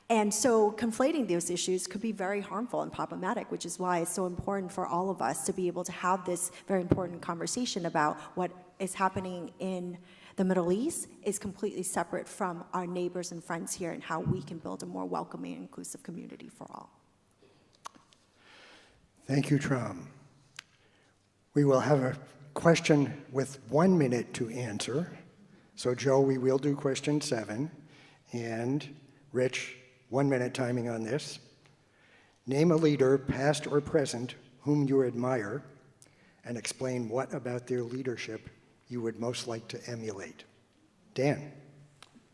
And so conflating those issues could be very harmful and problematic, which is why it's so important for all of us to be able to have this very important conversation about what is happening in the Middle East is completely separate from our neighbors and friends here and how we can build a more welcoming and inclusive community for all. Thank you, Trom. We will have a question with 1 minute to answer. So Joe, we will do question 7. And Rich, 1 minute timing on this. Name a leader, past or present, whom you admire, and explain what about their leadership you would most like to emulate. Dan.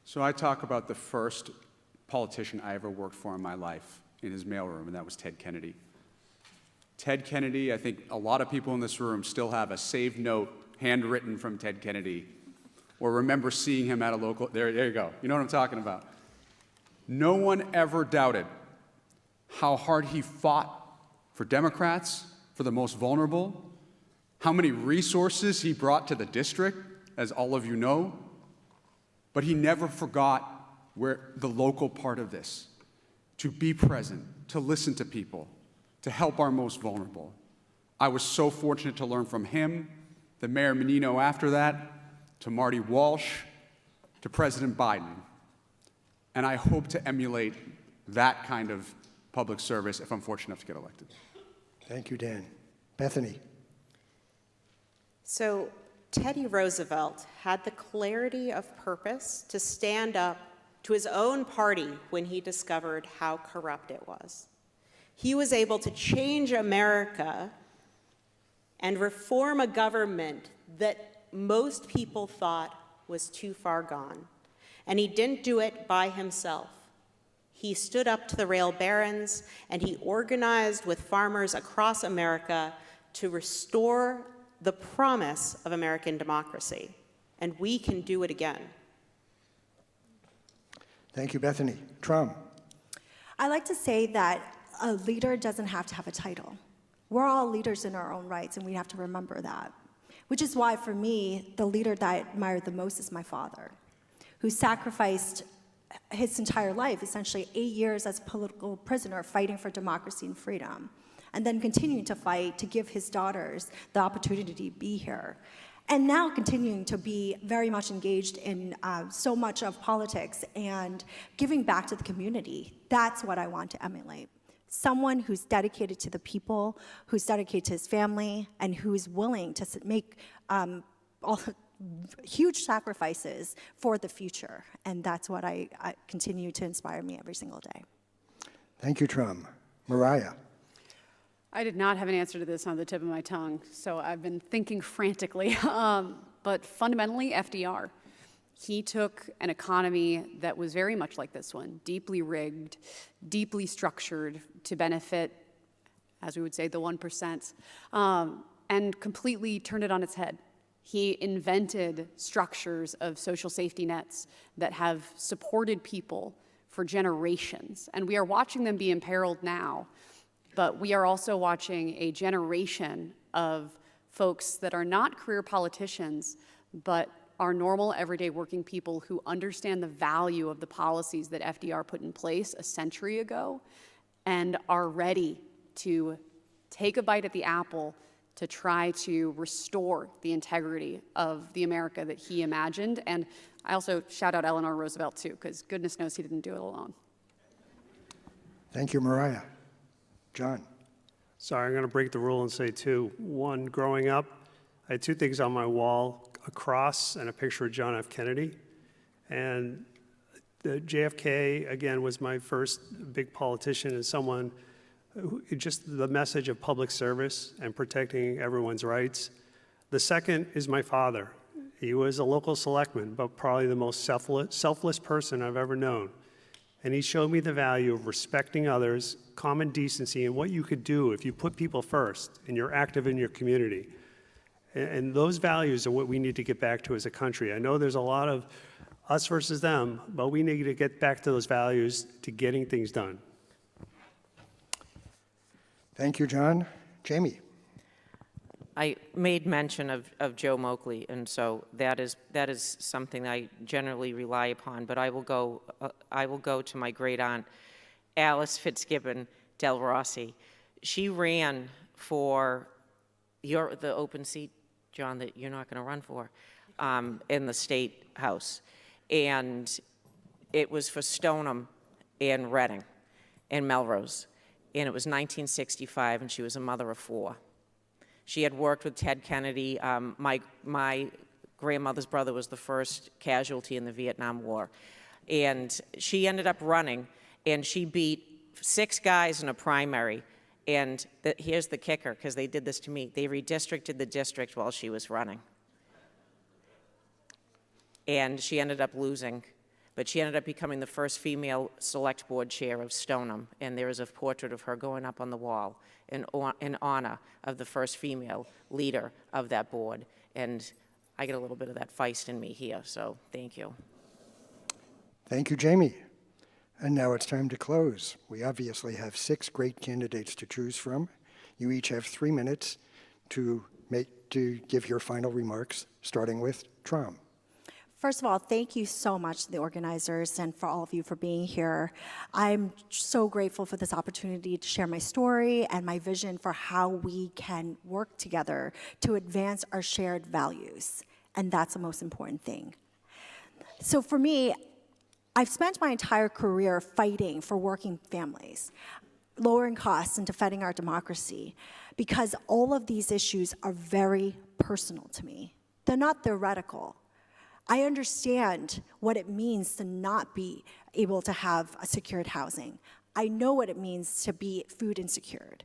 So I talk about the first politician I ever worked for in my life in his mailroom, and that was Ted Kennedy. Ted Kennedy, I think a lot of people in this room still have a saved note handwritten from Ted Kennedy, or remember seeing him at a local, there you go, you know what I'm talking about. No one ever doubted how hard he fought for Democrats, for the most vulnerable, how many resources he brought to the district, as all of you know, but he never forgot where the local part of this, to be present, to listen to people, to help our most vulnerable. I was so fortunate to learn from him, the Mayor Menino after that, to Marty Walsh, to President Biden. And I hope to emulate that kind of public service if I'm fortunate enough to get elected. Thank you, Dan. Bethany. So Teddy Roosevelt had the clarity of purpose to stand up to his own party when he discovered how corrupt it was. He was able to change America and reform a government that most people thought was too far gone. And he didn't do it by himself. He stood up to the rail barons, and he organized with farmers across America to restore the promise of American democracy. And we can do it again. Thank you, Bethany. Trom. I like to say that a leader doesn't have to have a title. We're all leaders in our own rights, and we have to remember that. Which is why, for me, the leader that I admire the most is my father, who sacrificed his entire life, essentially 8 years as a political prisoner, fighting for democracy and freedom, and then continuing to fight to give his daughters the opportunity to be here. And now continuing to be very much engaged in so much of politics and giving back to the community. That's what I want to emulate. Someone who's dedicated to the people, who's dedicated to his family, and who's willing to make all huge sacrifices for the future. And that's what I continue to inspire me every single day. Thank you, Trom. Mariah. I did not have an answer to this on the tip of my tongue, so I've been thinking frantically. But fundamentally, FDR. He took an economy that was very much like this one, deeply rigged, deeply structured to benefit, as we would say, the 1%, and completely turned it on its head. He invented structures of social safety nets that have supported people for generations, and we are watching them be imperiled now. But we are also watching a generation of folks that are not career politicians, but are normal, everyday working people who understand the value of the policies that FDR put in place a century ago and are ready to take a bite at the apple to try to restore the integrity of the America that he imagined. And I also shout out Eleanor Roosevelt, too, because goodness knows he didn't do it alone. Thank you, Mariah. John. Sorry, I'm going to break the rule and say 2. 1, growing up, I had 2 things on my wall, a cross and a picture of John F. Kennedy. And the JFK, again, was my first big politician and someone who, just the message of public service and protecting everyone's rights. The second is my father. He was a local selectman, but probably the most selfless person I've ever known. And he showed me the value of respecting others, common decency, and what you could do if you put people first and you're active in your community. And those values are what we need to get back to as a country. I know there's a lot of us versus them, but we need to get back to those values to getting things done. Thank you, John. Jamie. I made mention of Joe Moakley, and so that is something I generally rely upon. But I will go to my great aunt, Alice Fitzgibbon Del Rossi. She ran for the open seat, John, that you're not going to run for, in the state house, and it was for Stoneham and Reading and Melrose, and it was 1965, and she was a mother of 4. She had worked with Ted Kennedy. My grandmother's brother was the first casualty in the Vietnam War. And she ended up running, and she beat 6 guys in a primary. And here's the kicker, because they did this to me. They redistricted the district while she was running. And she ended up losing. But she ended up becoming the first female select board chair of Stoneham. And there is a portrait of her going up on the wall in honor of the first female leader of that board. And I get a little bit of that feist in me here, so thank you. Thank you, Jamie. And now it's time to close. We obviously have 6 great candidates to choose from. You each have 3 minutes to give your final remarks, starting with Trom. First of all, thank you so much to the organizers and for all of you for being here. I'm so grateful for this opportunity to share my story and my vision for how we can work together to advance our shared values. And that's the most important thing. So for me, I've spent my entire career fighting for working families, lowering costs and defending our democracy, because all of these issues are very personal to me. They're not theoretical. I understand what it means to not be able to have a secured housing. I know what it means to be food insecure.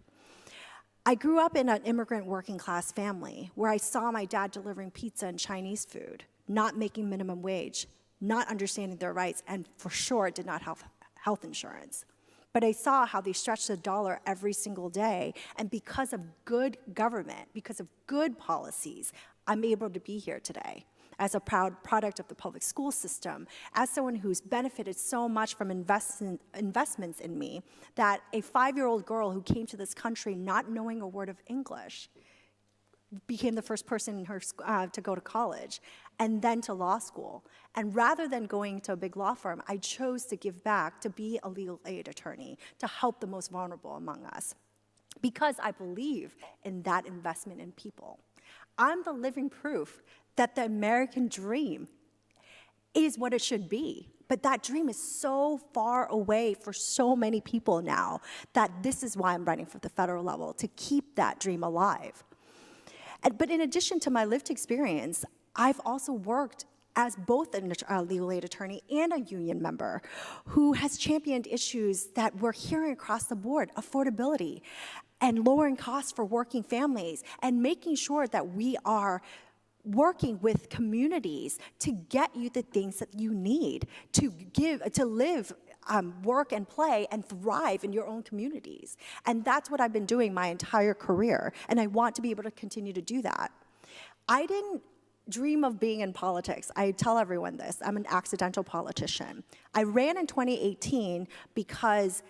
I grew up in an immigrant working class family where I saw my dad delivering pizza and Chinese food, not making minimum wage, not understanding their rights, and for sure did not have health insurance. But I saw how they stretched the dollar every single day, and because of good government, because of good policies, I'm able to be here today as a proud product of the public school system, as someone who's benefited so much from investments in me, that a 5-year-old girl who came to this country not knowing a word of English became the first person in her to go to college and then to law school. And rather than going to a big law firm, I chose to give back, to be a legal aid attorney, to help the most vulnerable among us, because I believe in that investment in people. I'm the living proof that the American dream is what it should be. But that dream is so far away for so many people now that this is why I'm running for the federal level, to keep that dream alive. But in addition to my lived experience, I've also worked as both a legal aid attorney and a union member who has championed issues that we're hearing across the board: affordability and lowering costs for working families, and making sure that we are working with communities to get you the things that you need to live, work and play and thrive in your own communities. And that's what I've been doing my entire career, and I want to be able to continue to do that. I didn't dream of being in politics. I tell everyone this. I'm an accidental politician. I ran in 2018 because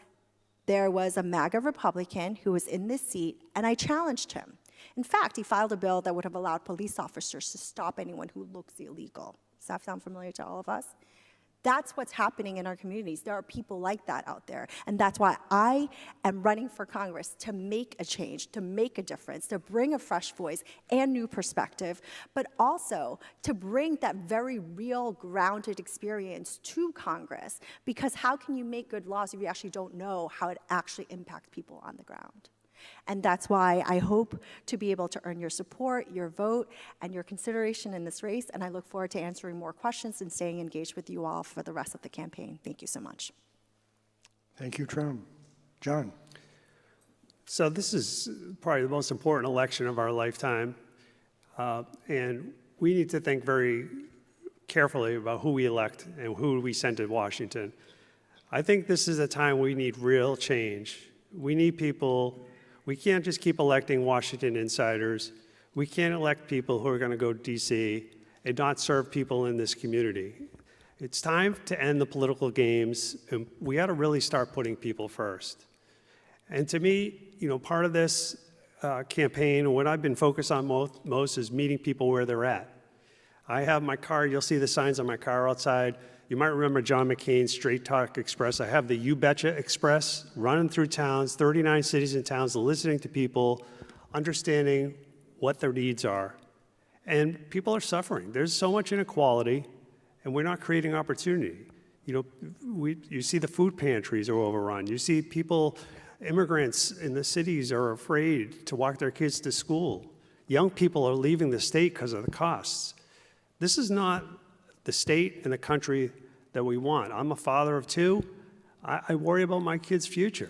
there was a MAGA Republican who was in this seat, and I challenged him. In fact, he filed a bill that would have allowed police officers to stop anyone who looks illegal. Does that sound familiar to all of us? That's what's happening in our communities. There are people like that out there. And that's why I am running for Congress, to make a change, to make a difference, to bring a fresh voice and new perspective, but also to bring that very real, grounded experience to Congress. Because how can you make good laws if you actually don't know how it actually impacts people on the ground? And that's why I hope to be able to earn your support, your vote, and your consideration in this race. And I look forward to answering more questions and staying engaged with you all for the rest of the campaign. Thank you so much. Thank you, Trom. John. So this is probably the most important election of our lifetime. And we need to think very carefully about who we elect and who we send to Washington. I think this is a time we need real change. We need people. We can't just keep electing Washington insiders. We can't elect people who are going to go to DC and not serve people in this community. It's time to end the political games, and we ought to really start putting people first. And to me, part of this campaign, and what I've been focused on most is meeting people where they're at. I have my car, you'll see the signs on my car outside. You might remember John McCain's Straight Talk Express. I have the You Betcha Express running through towns, 39 cities and towns, listening to people, understanding what their needs are. And people are suffering. There's so much inequality, and we're not creating opportunity. You see the food pantries are overrun. You see people, immigrants in the cities are afraid to walk their kids to school. Young people are leaving the state because of the costs. This is not the state and the country that we want. I'm a father of two. I worry about my kids' future.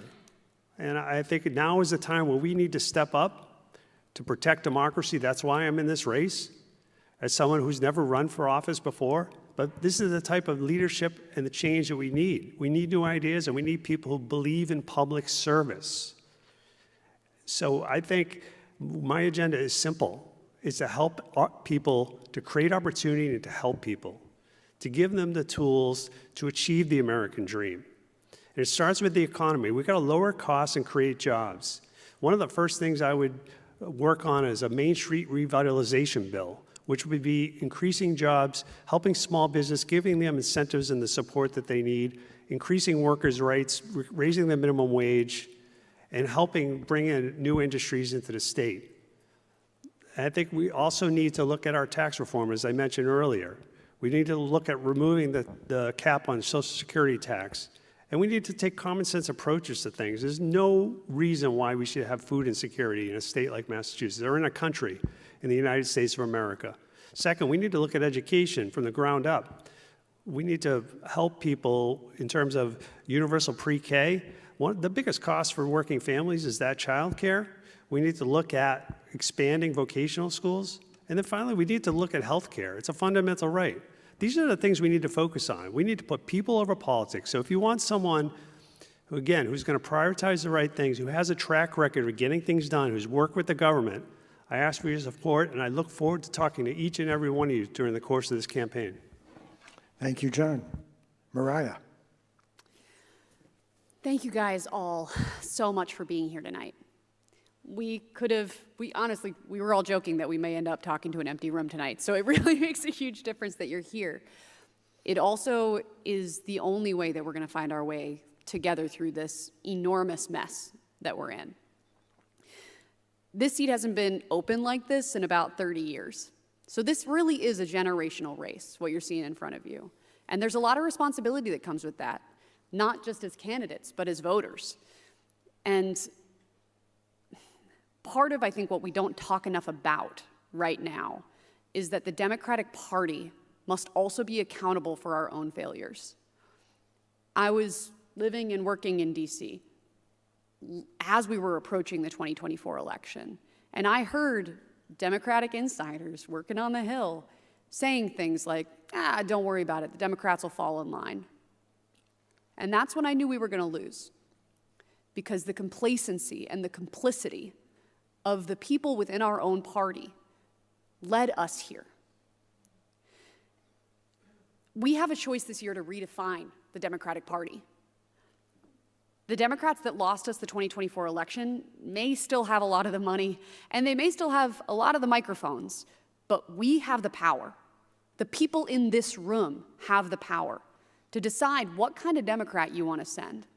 And I think now is the time where we need to step up to protect democracy. That's why I'm in this race, as someone who's never run for office before. But this is the type of leadership and the change that we need. We need new ideas, and we need people who believe in public service. So I think my agenda is simple. It's to help people, to create opportunity and to help people, to give them the tools to achieve the American dream. And it starts with the economy. We've got to lower costs and create jobs. One of the first things I would work on is a Main Street revitalization bill, which would be increasing jobs, helping small business, giving them incentives and the support that they need, increasing workers' rights, raising the minimum wage, and helping bring in new industries into the state. I think we also need to look at our tax reform, as I mentioned earlier. We need to look at removing the cap on Social Security tax. And we need to take common sense approaches to things. There's no reason why we should have food insecurity in a state like Massachusetts or in a country in the United States of America. Second, we need to look at education from the ground up. We need to help people in terms of universal pre-K. The biggest cost for working families is that childcare. We need to look at expanding vocational schools. And then finally, we need to look at health care. It's a fundamental right. These are the things we need to focus on. We need to put people over politics. So if you want someone who, again, who's going to prioritize the right things, who has a track record of getting things done, who's worked with the government, I ask for your support, and I look forward to talking to each and every one of you during the course of this campaign. Thank you, John. Mariah. Thank you guys all so much for being here tonight. We were all joking that we may end up talking to an empty room tonight, so it really makes a huge difference that you're here. It also is the only way that we're going to find our way together through this enormous mess that we're in. This seat hasn't been open like this in about 30 years. So this really is a generational race, what you're seeing in front of you. And there's a lot of responsibility that comes with that, not just as candidates, but as voters. And part of, I think, what we don't talk enough about right now is that the Democratic Party must also be accountable for our own failures. I was living and working in DC as we were approaching the 2024 election, and I heard Democratic insiders working on the Hill saying things like, don't worry about it, the Democrats will fall in line. And that's when I knew we were going to lose, because the complacency and the complicity of the people within our own party led us here. We have a choice this year to redefine the Democratic Party. The Democrats that lost us the 2024 election may still have a lot of the money, and they may still have a lot of the microphones, but we have the power. The people in this room have the power to decide what kind of Democrat you want to send.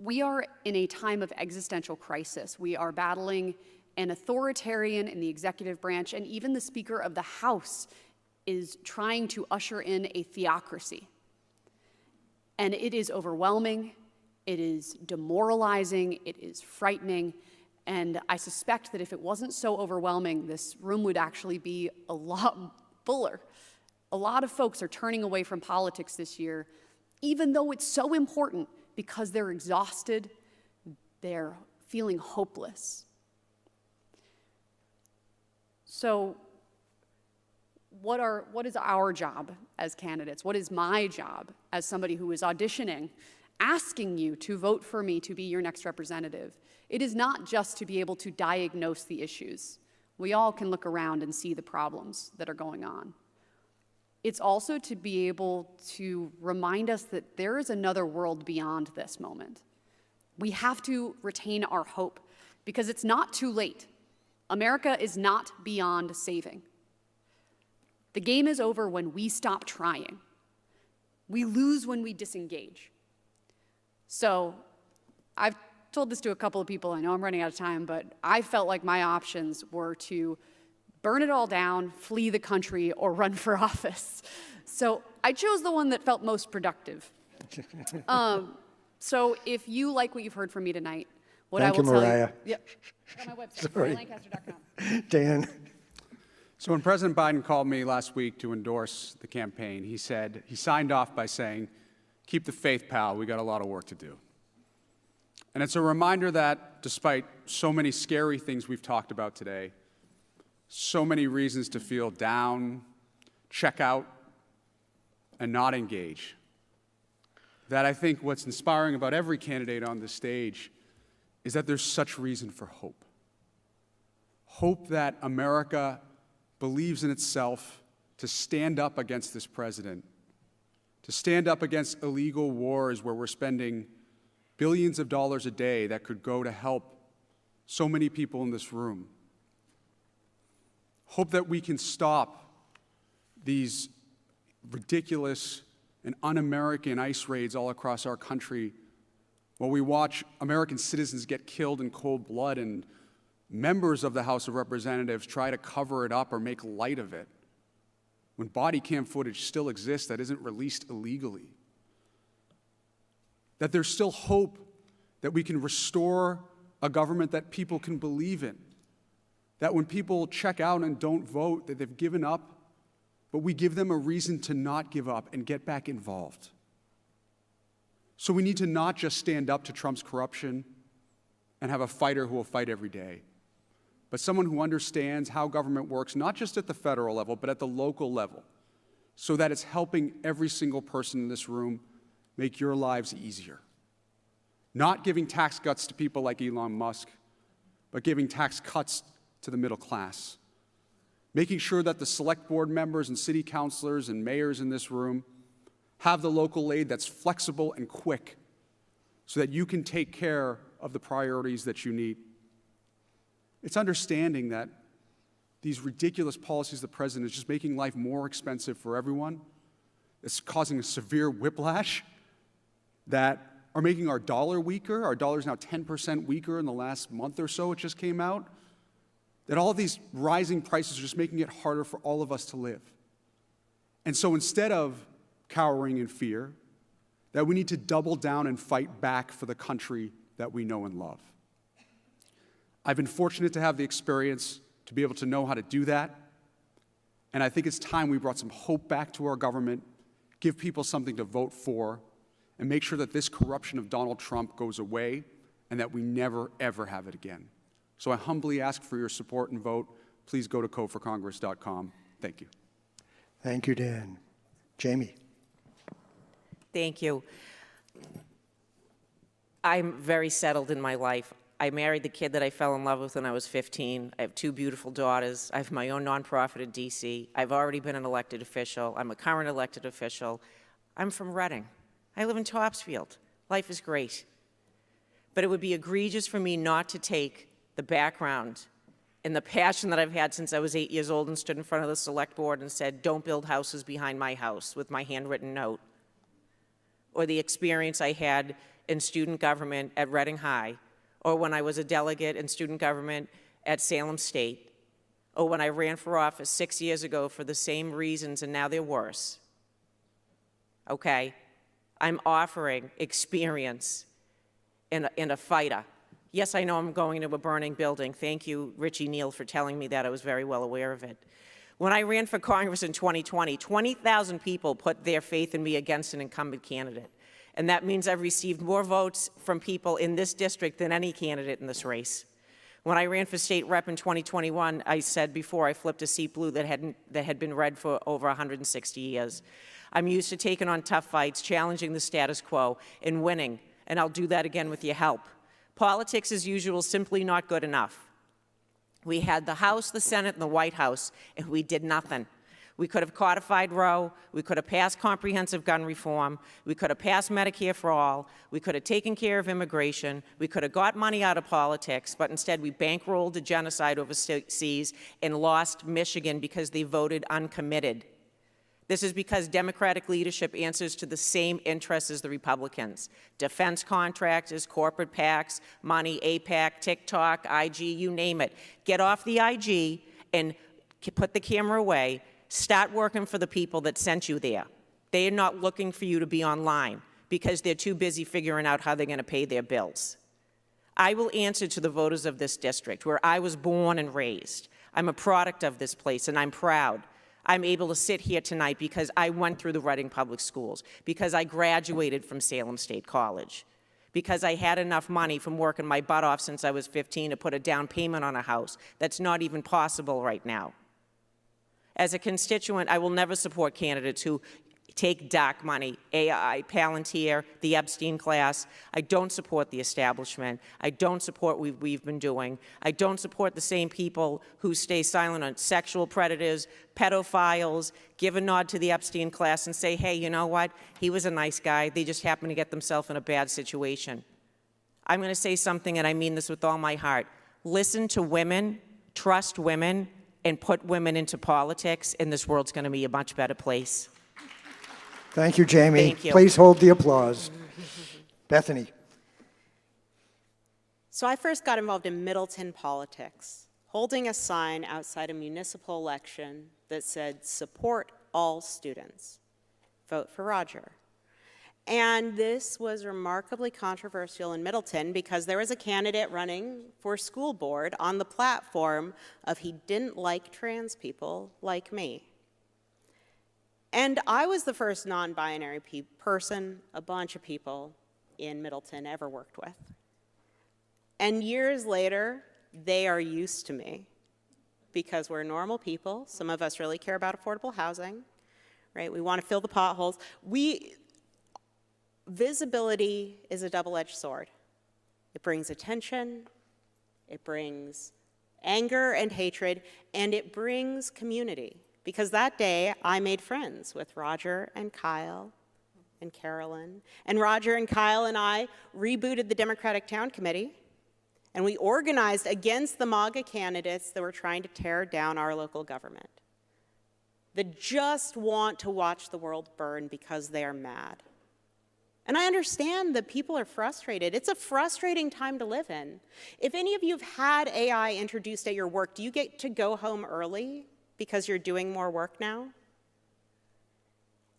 We are in a time of existential crisis. We are battling an authoritarian in the executive branch, and even the Speaker of the House is trying to usher in a theocracy. And it is overwhelming, it is demoralizing, it is frightening, and I suspect that if it wasn't so overwhelming, this room would actually be a lot fuller. A lot of folks are turning away from politics this year, even though it's so important, because they're exhausted, they're feeling hopeless. So what is our job as candidates? What is my job as somebody who is auditioning asking you to vote for me to be your next representative, it is not just to be able to diagnose the issues. We all can look around and see the problems that are going on. It's also to be able to remind us that there is another world beyond this moment. We have to retain our hope because it's not too late. America is not beyond saving. The game is over when we stop trying. We lose when we disengage. So I've told this to a couple of people. I know I'm running out of time, but I felt like my options were to burn it all down, flee the country, or run for office. So I chose the one that felt most productive. So if you like what you've heard from me tonight, what Thank I will you, tell Mariah. you, yep, on my website, Sorry. marialancaster.com. Dan? So when President Biden called me last week to endorse the campaign, he signed off by saying, "Keep the faith, pal, we got a lot of work to do." And it's a reminder that despite so many scary things we've talked about today, so many reasons to feel down, check out, and not engage, that I think what's inspiring about every candidate on this stage is that there's such reason for hope. Hope that America believes in itself to stand up against this president, to stand up against illegal wars where we're spending billions of dollars a day that could go to help so many people in this room. Hope that we can stop these ridiculous and un-American ICE raids all across our country while we watch American citizens get killed in cold blood and members of the House of Representatives try to cover it up or make light of it when body cam footage still exists that isn't released illegally. That there's still hope that we can restore a government that people can believe in. That when people check out and don't vote, that they've given up, but we give them a reason to not give up and get back involved. So we need to not just stand up to Trump's corruption and have a fighter who will fight every day, but someone who understands how government works, not just at the federal level, but at the local level, so that it's helping every single person in this room make your lives easier. Not giving tax cuts to people like Elon Musk, but giving tax cuts to the middle class. Making sure that the select board members and city councilors and mayors in this room have the local aid that's flexible and quick so that you can take care of the priorities that you need. It's understanding that these ridiculous policies of the president is just making life more expensive for everyone. It's causing a severe whiplash that are making our dollar weaker. Our dollar is now 10% weaker in the last month or so. It just came out. That all of these rising prices are just making it harder for all of us to live. And so instead of cowering in fear, that we need to double down and fight back for the country that we know and love. I've been fortunate to have the experience to be able to know how to do that. And I think it's time we brought some hope back to our government, give people something to vote for, and make sure that this corruption of Donald Trump goes away and that we never, ever have it again. So I humbly ask for your support and vote. Please go to codeforcongress.com. Thank you. Thank you, Dan. Jamie? Thank you. I'm very settled in my life. I married the kid that I fell in love with when I was 15. I have 2 beautiful daughters. I have my own nonprofit in D.C. I've already been an elected official. I'm a current elected official. I'm from Reading. I live in Topsfield. Life is great. But it would be egregious for me not to take the background and the passion that I've had since I was 8 years old and stood in front of the select board and said, "Don't build houses behind my house," with my handwritten note. Or the experience I had in student government at Reading High, or when I was a delegate in student government at Salem State, or when I ran for office 6 years ago for the same reasons and now they're worse. Okay? I'm offering experience in a fighter. Yes, I know I'm going into a burning building. Thank you, Richie Neal, for telling me that. I was very well aware of it. When I ran for Congress in 2020, 20,000 people put their faith in me against an incumbent candidate. And that means I've received more votes from people in this district than any candidate in this race. When I ran for state rep in 2021, I said before I flipped a seat blue that had been red for over 160 years. I'm used to taking on tough fights, challenging the status quo, and winning, and I'll do that again with your help. Politics as usual, simply not good enough. We had the House, the Senate, and the White House, and we did nothing. We could have codified Roe, we could have passed comprehensive gun reform, we could have passed Medicare for all, we could have taken care of immigration, we could have got money out of politics, but instead we bankrolled a genocide overseas and lost Michigan because they voted uncommitted. This is because Democratic leadership answers to the same interests as the Republicans. Defense contractors, corporate PACs, money, APAC, TikTok, IG, you name it. Get off the IG and put the camera away. Start working for the people that sent you there. They are not looking for you to be online because they're too busy figuring out how they're going to pay their bills. I will answer to the voters of this district where I was born and raised. I'm a product of this place, and I'm proud. I'm able to sit here tonight because I went through the Reading Public Schools, because I graduated from Salem State College, because I had enough money from working my butt off since I was 15 to put a down payment on a house. That's not even possible right now. As a constituent, I will never support candidates who take dark money, AI, Palantir, the Epstein class. I don't support the establishment. I don't support what we've been doing. I don't support the same people who stay silent on sexual predators, pedophiles, give a nod to the Epstein class and say, hey, you know what? He was a nice guy. They just happened to get themselves in a bad situation. I'm going to say something, and I mean this with all my heart. Listen to women, trust women, and put women into politics, and this world's going to be a much better place. Thank you, Jamie. Thank you. Please hold the applause. Bethany. So I first got involved in Middleton politics, holding a sign outside a municipal election that said, support all students, vote for Roger. And this was remarkably controversial in Middleton because there was a candidate running for school board on the platform of he didn't like trans people like me. And I was the first non-binary person a bunch of people in Middleton ever worked with. And years later, they are used to me because we're normal people. Some of us really care about affordable housing, right? We want to fill the potholes. Visibility is a double-edged sword. It brings attention, it brings anger and hatred, and it brings community. Because that day, I made friends with Roger and Kyle and Carolyn. And Roger and Kyle and I rebooted the Democratic Town Committee, and we organized against the MAGA candidates that were trying to tear down our local government, that just want to watch the world burn because they are mad. And I understand that people are frustrated. It's a frustrating time to live in. If any of you have had AI introduced at your work, do you get to go home early because you're doing more work now?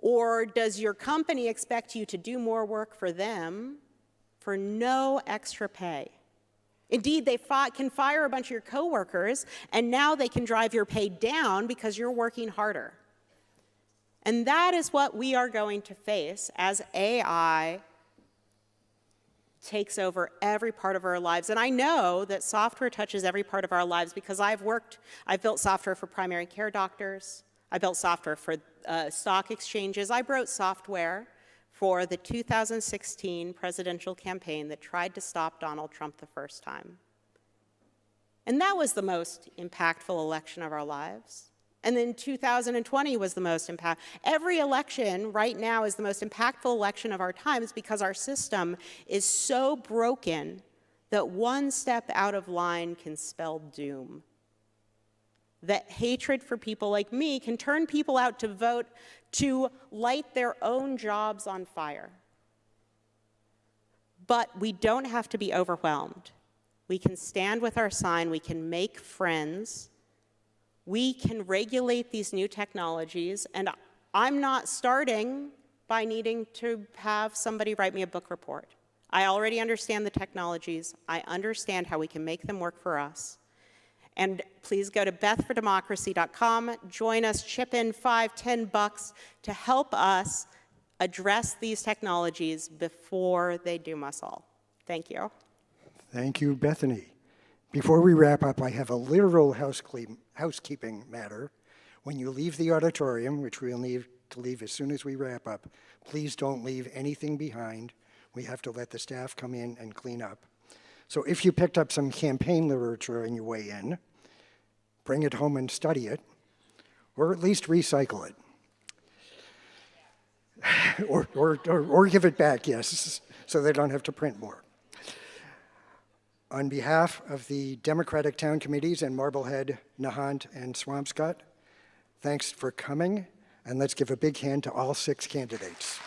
Or does your company expect you to do more work for them for no extra pay? Indeed, they can fire a bunch of your coworkers, and now they can drive your pay down because you're working harder. And that is what we are going to face as AI takes over every part of our lives. And I know that software touches every part of our lives because I've built software for primary care doctors. I built software for stock exchanges. I wrote software for the 2016 presidential campaign that tried to stop Donald Trump the first time. And that was the most impactful election of our lives. And then 2020 was the most impactful. Every election right now is the most impactful election of our times because our system is so broken that one step out of line can spell doom. That hatred for people like me can turn people out to vote to light their own jobs on fire. But we don't have to be overwhelmed. We can stand with our sign, we can make friends, we can regulate these new technologies, and I'm not starting by needing to have somebody write me a book report. I already understand the technologies. I understand how we can make them work for us. And please go to bethfordemocracy.com, join us, chip in $5, $10 to help us address these technologies before they doom us all. Thank you. Thank you, Bethany. Before we wrap up, I have a literal housekeeping matter. When you leave the auditorium, which we'll need to leave as soon as we wrap up. Please don't leave anything behind. We have to let the staff come in and clean up. So if you picked up some campaign literature on your way in, bring it home and study it, or at least recycle it. or give it back, yes, so they don't have to print more. On behalf of the Democratic Town Committees in Marblehead, Nahant, and Swampscott, thanks for coming, and let's give a big hand to all 6 candidates.